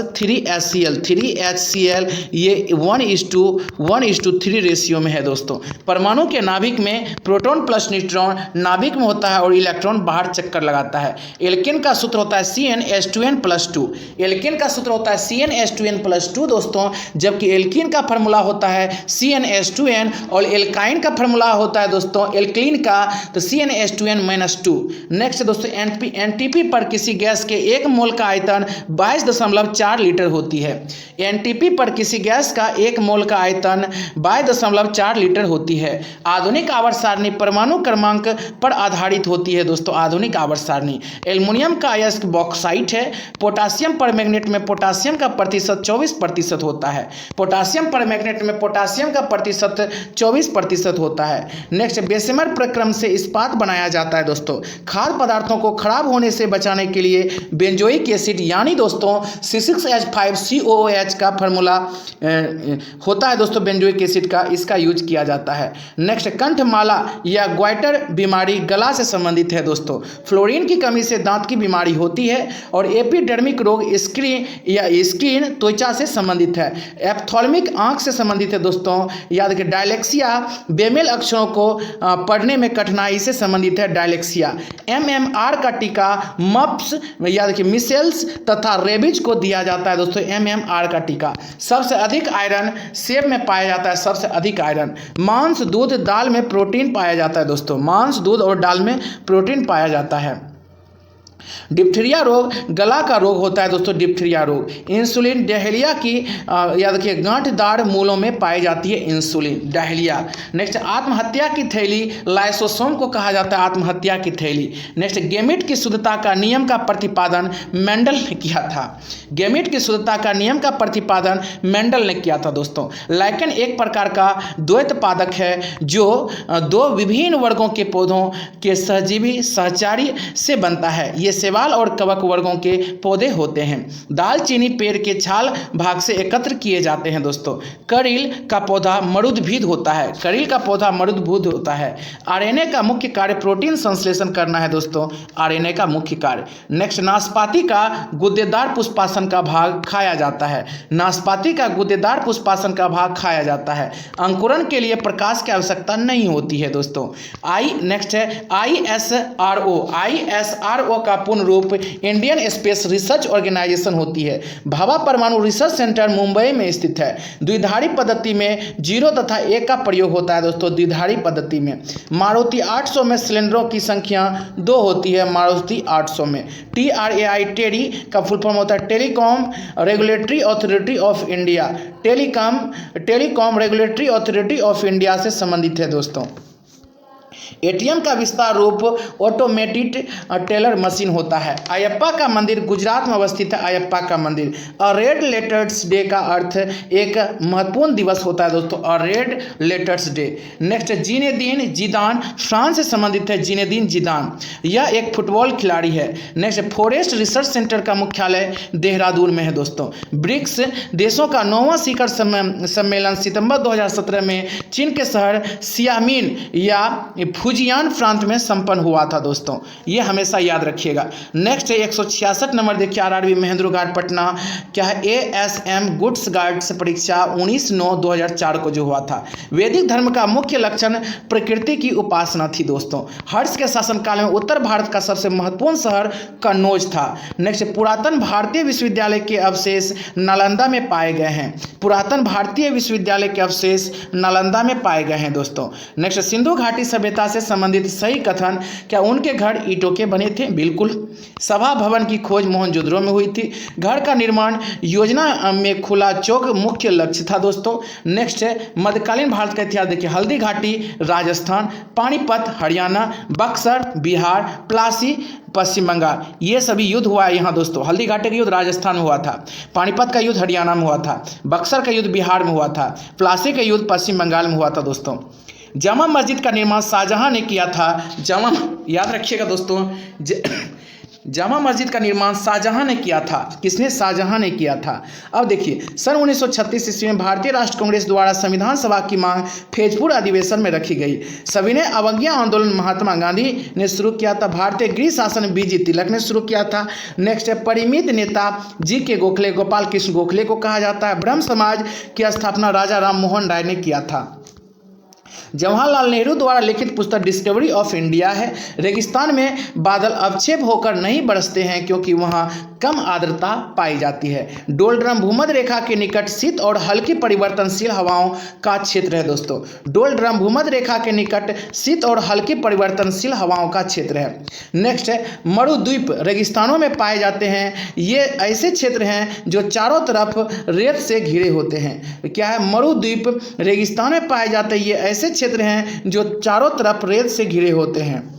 Speaker 1: 3HCl, ये 1:3 रेशियो में है दोस्तों। परमाणु के नाभिक में प्रोटॉन प्लस न्यूट्रॉन नाभिक में होता है और इलेक्ट्रॉन बाहर चक्कर लगाता है। है। एल्केन का सूत्र होता है CnH2n+2। एल्केन का सूत्र होता है CnH2n+2 दोस्तों, जबकि एल्कीन का फार्मूला होता है CnH2n और एल्काइन का फार्मूला होता है दोस्तों एल्क्लीन का तो CnH2n-2। नेक्स्ट दोस्तों एनटीपी पर किसी गैस के 1 मोल का आयतन 22.4 लीटर होती है। एनटीपी पर किसी गैस का 1 मोल का आयतन 22.4 लीटर होती है। आधुनिक आवर्त सारणी परमाणु क्रमांक पर आधारित होती है दोस्तों। आधुनिक आवर्त सारणी एल्युमिनियम का अयस्क बॉक्साइट है। पोटासियम परमैंगनेट में पोटासियम का प्रतिशत 24% होता है। पोटासियम परमैंगनेट में पोटासियम का प्रतिशत 24% होता है। नेक्स्ट बेसेमर प्रक्रम से इस्पात बनाया जाता है दोस्तों। खाद्य पदार्थों को खराब होने से बचाने के लिए बेंजोइक एसिड यानी दोस्तों C6H5COOH का फार्मूला होता है दोस्तों बेंजोइक एसिड का, इसका यूज किया जाता है। नेक्स्ट कंठमाला या ग्वाइटर बीमारी गला से संबंधित है दोस्तों। फ्लोरीन की कमी से दांत की बीमारी होती है और एपिडर्मिक रोग स्क्रीन त्वचा से संबंधित है। एप्थोल्मिक आंख से संबंधित है दोस्तों। याद रखिए डायलेक्सिया बेमेल अक्षरों को पढ़ने में कठिनाई से संबंधित है डायलेक्सिया। MMR का टीका मप्स याद रखिए मिसेल्स तथा रेबीज को दिया जाता है दोस्तों। MMR का टीका। सबसे अधिक आयरन सेब में पाया जाता है, सबसे अधिक आयरन। मांस दूध दाल में प्रोटीन पाया जाता है दोस्तों। मांस दूध और दाल में प्रोटीन पाया जाता है। डिप्थीरिया रोग गला का रोग होता है दोस्तों। डिप्थीरिया रोग इंसुलिन डहेलिया की याद रखिए गांठदार मूलों में पाई जाती है इंसुलिन डहेलिया। नेक्स्ट आत्महत्या की थैली लाइसोसोम को कहा जाता है आत्महत्या की थैली। नेक्स्ट गेमिट की शुद्धता का नियम का प्रतिपादन मेंडल ने किया था। गेमिट की शुद्धता का नियम का प्रतिपादन मेंडल ने किया था दोस्तों। लाइकेन एक प्रकार का द्वैत पादक है जो 2 विभिन्न वर्गों के पौधों के सहजीवी सहचारी से बनता है। ये शैवाल और कवक वर्गों के पौधे होते हैं। दालचीनी पेड़ के छाल भाग से एकत्र किए जाते हैं दोस्तों। करील का पौधा मरुदभीद होता है। करील का पौधा मरुदभूत होता है। आरएनए का मुख्य कार्य प्रोटीन संश्लेषण करना है दोस्तों। आरएनए का मुख्य कार्य। नेक्स्ट नाशपाती का गुद्देदार पुष्पासन का भाग खाया जाता है। नाशपाती का गुद्देदार पुष्पासन का भाग खाया जाता है। अंकुरण के लिए प्रकाश की आवश्यकता नहीं होती है दोस्तों। नेक्स्ट है ISRO। ISRO का पूर्ण रूप इंडियन स्पेस रिसर्च ऑर्गेनाइजेशन होती है। भाभा परमाणु रिसर्च सेंटर मुंबई में स्थित है। द्विधारी पद्धति में 0 तथा 1 का प्रयोग होता है दोस्तों। द्विधारी पद्धति में मारुति 800 में सिलेंडरों की संख्या 2 होती है। मारुति 800 में TRAI टेरी का फुल फॉर्म होता है telecom regulatory authority of India. Telecom regulatory authority of India से संबंधित है दोस्तों। एटीएम का विस्तार रूप ऑटोमेटेड टेलर मशीन होता है। अयप्पा का मंदिर गुजरात में अवस्थित है। अयप्पा का मंदिर। और रेड लेटर्स डे का अर्थ एक महत्वपूर्ण दिवस होता है दोस्तों। और red letters day. Next Zinedine Zidane France से संबंधित है। जिनेदीन जिदान यह एक फुटबॉल खिलाड़ी है। नेक्स्ट फॉरेस्ट रिसर्च सेंटर का मुख्यालय देहरादून में है दोस्तों। ब्रिक्स देशों का 9वां शिखर सम्मेलन सितंबर 2017 में चीन के शहर सियामिन या फुजियान प्रांत में संपन्न हुआ था दोस्तों। ये हमेशा याद रखिएगा। नेक्स्ट है 166 नंबर देखिए आरआरबी महेंद्रगढ़ पटना क्या है ASM गुड्स गार्ड्स परीक्षा 19/9/2004 को जो हुआ था। वैदिक धर्म का मुख्य लक्षण प्रकृति की उपासना थी दोस्तों। हर्ष के शासनकाल में उत्तर भारत का सबसे महत्वपूर्ण शहर कन्नौज था। नेक्स्ट पुरातन भारतीय विश्वविद्यालय के अवशेष नालंदा में पाए गए हैं। पुरातन भारतीय विश्वविद्यालय के अवशेष नालंदा में पाए गए हैं दोस्तों। नेक्स्ट सिंधु घाटी सभ्यता से संबंधित सही कथन क्या उनके घर ईंटों के बने थे? बिल्कुल। सभा भवन की खोज मोहनजोदड़ो में हुई थी। घर का निर्माण योजना में खुला चौक मुख्य लक्ष्य था दोस्तों। नेक्स्ट है मध्यकालीन भारत का इतिहास देखिए। हल्दी घाटी राजस्थान, पानीपत हरियाणा, बक्सर बिहार, प्लासी पश्चिम बंगाल, ये सभी युद्ध हुआ है यहाँ दोस्तों। हल्दी घाटी का युद्ध राजस्थान में हुआ था। पानीपत का युद्ध हरियाणा में हुआ था। बक्सर का युद्ध बिहार में हुआ था। प्लासी का युद्ध पश्चिम बंगाल में हुआ था दोस्तों। जामा मस्जिद का निर्माण शाहजहां ने किया था। याद रखिएगा दोस्तों, जामा मस्जिद का निर्माण शाहजहां ने किया था। किसने? शाहजहां ने किया था। अब देखिए सन 1936 ईस्वी में भारतीय राष्ट्र कांग्रेस द्वारा संविधान सभा की मांग फैजपुर अधिवेशन में रखी गई। सविनय अवज्ञा आंदोलन महात्मा गांधी ने शुरू किया था। भारतीय गृह शासन BG तिलक ने शुरू किया था। नेक्स्ट है परिमित नेता GK गोखले, गोपाल कृष्ण गोखले को कहा जाता है। ब्रह्म समाज की स्थापना राजा राम मोहन राय ने किया था। जवाहरलाल नेहरू द्वारा लिखित पुस्तक डिस्कवरी ऑफ इंडिया है। रेगिस्तान में बादल अवक्षेप होकर नहीं बरसते हैं क्योंकि वहाँ कम आर्द्रता पाई जाती है। डोलड्रम भूमध्य रेखा के निकट शीत और हल्की परिवर्तनशील हवाओं का क्षेत्र है दोस्तों। डोलड्रम भूमध्य रेखा के निकट शीत और हल्की परिवर्तनशील हवाओं का क्षेत्र है। नेक्स्ट है मरुद्वीप रेगिस्तानों में पाए जाते हैं। ये ऐसे क्षेत्र हैं जो चारों तरफ रेत से घिरे होते हैं। क्या है? मरुद्वीप रेगिस्तान में पाए जाते हैं। ये ऐसे क्षेत्र हैं जो चारों तरफ रेत से घिरे होते हैं।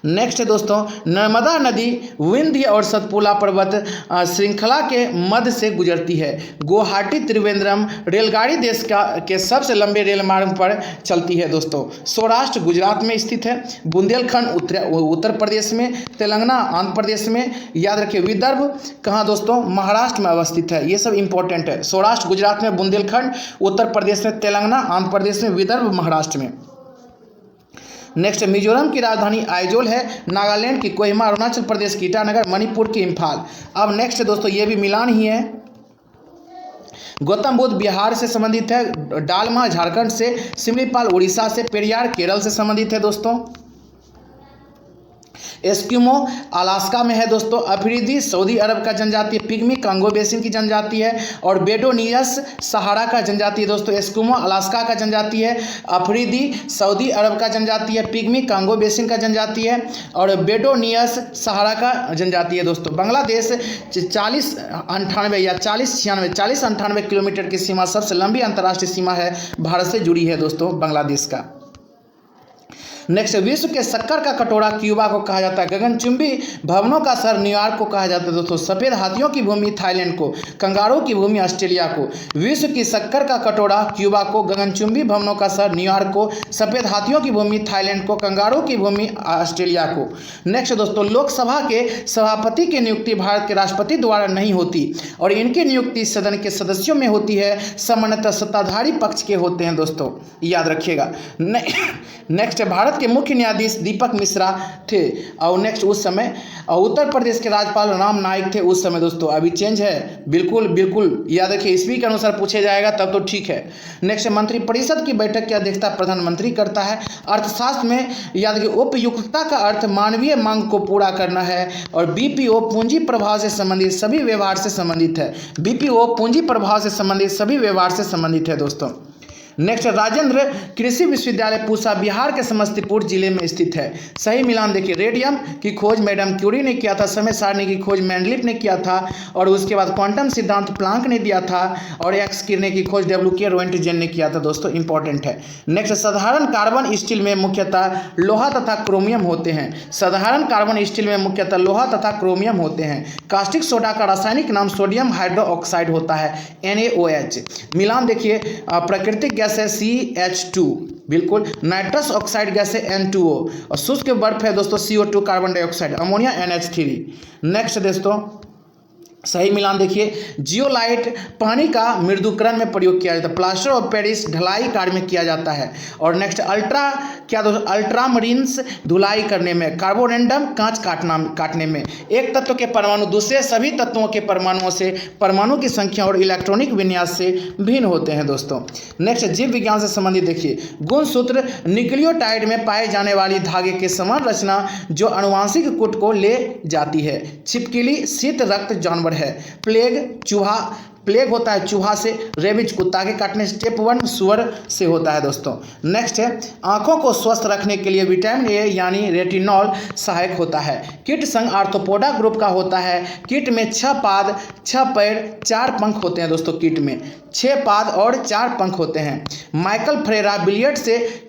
Speaker 1: नेक्स्ट है दोस्तों, नर्मदा नदी विंध्य और सतपुड़ा पर्वत श्रृंखला के मध्य से गुजरती है। गुवाहाटी त्रिवेंद्रम रेलगाड़ी देश के सबसे लंबे रेल मार्ग पर चलती है दोस्तों। सौराष्ट्र गुजरात में स्थित है। बुंदेलखंड उत्तर प्रदेश में, तेलंगाना आंध्र प्रदेश में। याद रखिए विदर्भ कहाँ दोस्तों? महाराष्ट्र में अवस्थित है। ये सब इंपॉर्टेंट है। सौराष्ट्र गुजरात में, बुंदेलखंड उत्तर प्रदेश में, तेलंगाना आंध्र प्रदेश में, विदर्भ महाराष्ट्र में। नेक्स्ट मिजोरम की राजधानी आइजोल है। नागालैंड की कोहिमा, अरुणाचल प्रदेश की ईटानगर, मणिपुर की इम्फाल। अब नेक्स्ट दोस्तों, ये भी मिलान ही है। गौतम बुद्ध बिहार से संबंधित है। डालमा झारखंड से, सिमलीपाल उड़ीसा से, पेरियार केरल से संबंधित है दोस्तों। एस्किमो अलास्का में है दोस्तों। अफ्रीदी सऊदी अरब का जनजाति है। पिग्मी कांगो बेसिन की जनजाति है। और बेडोनियस सहारा का जनजाति है दोस्तों। एस्किमो अलास्का का जनजाति है। अफ्रीदी सऊदी अरब का जनजाति है। पिग्मी कांगो बेसिन का जनजाति है। और बेडोनियस सहारा का जनजाति है दोस्तों। बांग्लादेश 4098 किलोमीटर की सीमा, सबसे लंबी अंतर्राष्ट्रीय सीमा है, भारत से जुड़ी है दोस्तों बांग्लादेश का। नेक्स्ट, विश्व के शक्कर का कटोरा क्यूबा को कहा जाता है। गगनचुंबी भवनों का शहर न्यूयॉर्क को कहा जाता है दोस्तों। सफ़ेद हाथियों की भूमि थाईलैंड को, कंगारू की भूमि ऑस्ट्रेलिया को। विश्व की शक्कर का कटोरा क्यूबा को, गगनचुंबी भवनों का शहर न्यूयॉर्क को, सफ़ेद हाथियों की भूमि थाईलैंड को, कंगारू की भूमि ऑस्ट्रेलिया को। नेक्स्ट दोस्तों, लोकसभा के सभापति की नियुक्ति भारत के राष्ट्रपति द्वारा नहीं होती और इनकी नियुक्ति सदन के सदस्यों में होती है। सामान्यतः सत्ताधारी पक्ष के होते हैं दोस्तों, याद रखिएगा। नेक्स्ट, भारत के मुख्य न्यायाधीश दीपक मिश्रा थे। और नेक्स्ट उस समय उत्तर प्रदेश के राज्यपाल राम नाईक थे उस समय दोस्तों। अभी चेंज है, बिल्कुल याद रखिए। ईस्वी के अनुसार पूछे जाएगा तब तो ठीक है। नेक्स्ट, मंत्रिपरिषद की बैठक की अध्यक्षता प्रधानमंत्री करता है। अर्थशास्त्र में याद रखिए उपयुक्तता का अर्थ मानवीय मांग को पूरा करना है। और बीपीओ पूंजी प्रभाव से संबंधित सभी व्यवहार से संबंधित है। बीपीओ पूंजी प्रभाव से संबंधित सभी व्यवहार से संबंधित है दोस्तों। नेक्स्ट, राजेंद्र कृषि विश्वविद्यालय पूसा बिहार के समस्तीपुर जिले में स्थित है। सही मिलान देखिए। रेडियम की खोज मैडम क्यूरी ने किया था। समय सारणी की खोज मेंडलीफ ने किया था। और उसके बाद क्वांटम सिद्धांत प्लांक ने दिया था। और एक्स किरणें की खोज WK रोएंटजेन ने किया था दोस्तों, इंपॉर्टेंट है। नेक्स्ट, साधारण कार्बन स्टील में मुख्यतः लोहा तथा क्रोमियम होते हैं। साधारण कार्बन स्टील में मुख्यतः लोहा तथा क्रोमियम होते हैं। कास्टिक सोडा का रासायनिक नाम सोडियम हाइड्रोक्साइड होता है, NaOH। मिलान देखिए। प्राकृतिक गैस है CH2, बिल्कुल। नाइट्रस ऑक्साइड गैस है N2O। और शुष्क बर्फ है दोस्तों CO2 carbon dioxide. Ammonia NH3। Next दोस्तों, सही मिलान देखिए। जियोलाइट पानी का मृदुकरण में प्रयोग किया जाता है। प्लास्टर ऑफ पेरिस ढलाई कार्य में किया जाता है। और नेक्स्ट, अल्ट्रामरीन्स धुलाई करने में। कार्बोरेंडम कांच काटने में। एक तत्व के परमाणु दूसरे सभी तत्वों के परमाणुओं से परमाणु की संख्या और इलेक्ट्रॉनिक विन्यास से भिन्न होते हैं दोस्तों। नेक्स्ट, जीव विज्ञान से संबंधित देखिए। गुणसूत्र न्यूक्लियोटाइड में पाए जाने वाली धागे के समान रचना जो आनुवांशिक कूट को ले जाती है। छिपकली शीत रक्त जानवर है। प्लेग होता है चूहा से। रेबिज कुत्ता के काटने से। टेप 1 सुअर से होता है दोस्तों। नेक्स्ट है, आंखों को स्वस्थ रखने के लिए विटामिन ए यानी रेटिनॉल सहायक होता है। कीट संघ आर्थ्रोपोडा ग्रुप का होता है। कीट में 6 पाद 6 पैर 4 पंख होते हैं दोस्तों। कीट में 6 पाद और 4 पंख होते हैं। माइकल फरेरा बिलियर्ड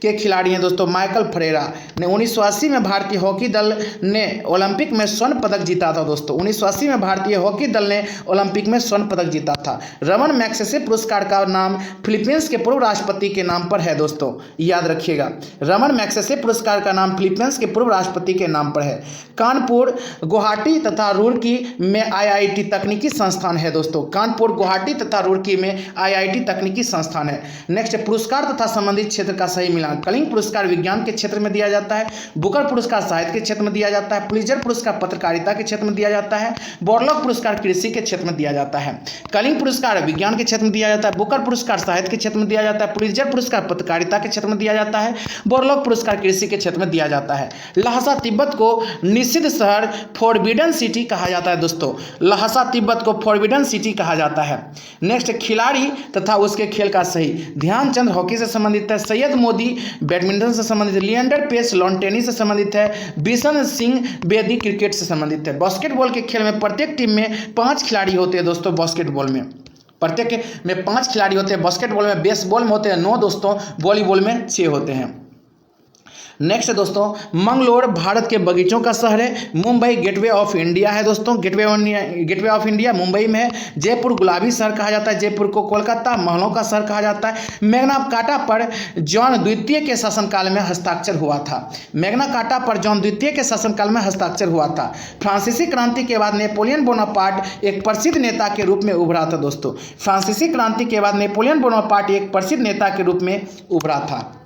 Speaker 1: के खिलाड़ी हैं दोस्तों। माइकल फरेरा ने 1980 में भारतीय हॉकी दल ने ओलंपिक में स्वर्ण पदक जीता था दोस्तों। 1980 में भारतीय हॉकी दल ने ओलंपिक में स्वर्ण पदक जीता था। रमन मैग्सेसे पुरस्कार का नाम फिलीपींस के पूर्व राष्ट्रपति के नाम पर है दोस्तों, याद रखिएगा। रमन मैग्सेसे पुरस्कार का नाम फिलीपींस के पूर्व राष्ट्रपति के नाम पर है। कानपुर, गुवाहाटी तथा रुड़की में IIT तकनीकी संस्थान है दोस्तों। कानपुर, गुवाहाटी तथा रुड़की में IIT तकनीकी संस्थान है। नेक्स्ट, पुरस्कार तथा संबंधित क्षेत्र का सही मिलान। कलिंग पुरस्कार विज्ञान के क्षेत्र में दिया जाता है। बुकर पुरस्कार साहित्य के क्षेत्र में दिया जाता है। पुलित्जर पुरस्कार पत्रकारिता के क्षेत्र में दिया जाता है। बोरलॉग पुरस्कार कृषि के क्षेत्र में दिया जाता है। कलिंग पुरस्कार विज्ञान के क्षेत्र में दिया जाता है, बुकर पुरस्कार साहित्य के क्षेत्र में दिया जाता है, पुलित्जर पुरस्कार पत्रकारिता के क्षेत्र में दिया जाता है, बोरलॉग पुरस्कार कृषि के क्षेत्र में दिया जाता है। लहासा तिब्बत को निषिद्ध शहर फॉरबिडन सिटी कहा जाता है दोस्तों, लहासा तिब्बत को फॉरबिडन सिटी कहा जाता है। नेक्स्ट, खिलाड़ी तथा उसके खेल का सही। ध्यानचंद हॉकी से संबंधित है, सैयद मोदी बैडमिंटन से संबंधित है, लिएंडर पेस लॉन टेनिस से संबंधित है, बिशन सिंह बेदी क्रिकेट से संबंधित है। बास्केटबॉल के खेल में प्रत्येक टीम में 5 खिलाड़ी होते हैं दोस्तों, बास्केटबॉल में प्रत्येक में 5 खिलाड़ी होते हैं। बास्केटबॉल में, बेसबॉल में होते हैं 9 दोस्तों, वॉलीबॉल में 6 होते हैं। नेक्स्ट दोस्तों, मंगलोर भारत के बगीचों का शहर है। मुंबई गेटवे ऑफ इंडिया है दोस्तों, गेटवे ऑफ इंडिया मुंबई में है। जयपुर गुलाबी शहर कहा जाता है, जयपुर को कोलकाता महलों का शहर कहा जाता है। मैग्ना कार्टा पर जॉन द्वितीय के शासनकाल में हस्ताक्षर हुआ था, मैग्ना कार्टा पर जॉन द्वितीय के शासनकाल में हस्ताक्षर हुआ था। फ्रांसीसी क्रांति के बाद नेपोलियन बोनापार्ट एक प्रसिद्ध नेता के रूप में उभरा था दोस्तों, फ्रांसीसी क्रांति के बाद नेपोलियन बोनापार्ट एक प्रसिद्ध नेता के रूप में उभरा था।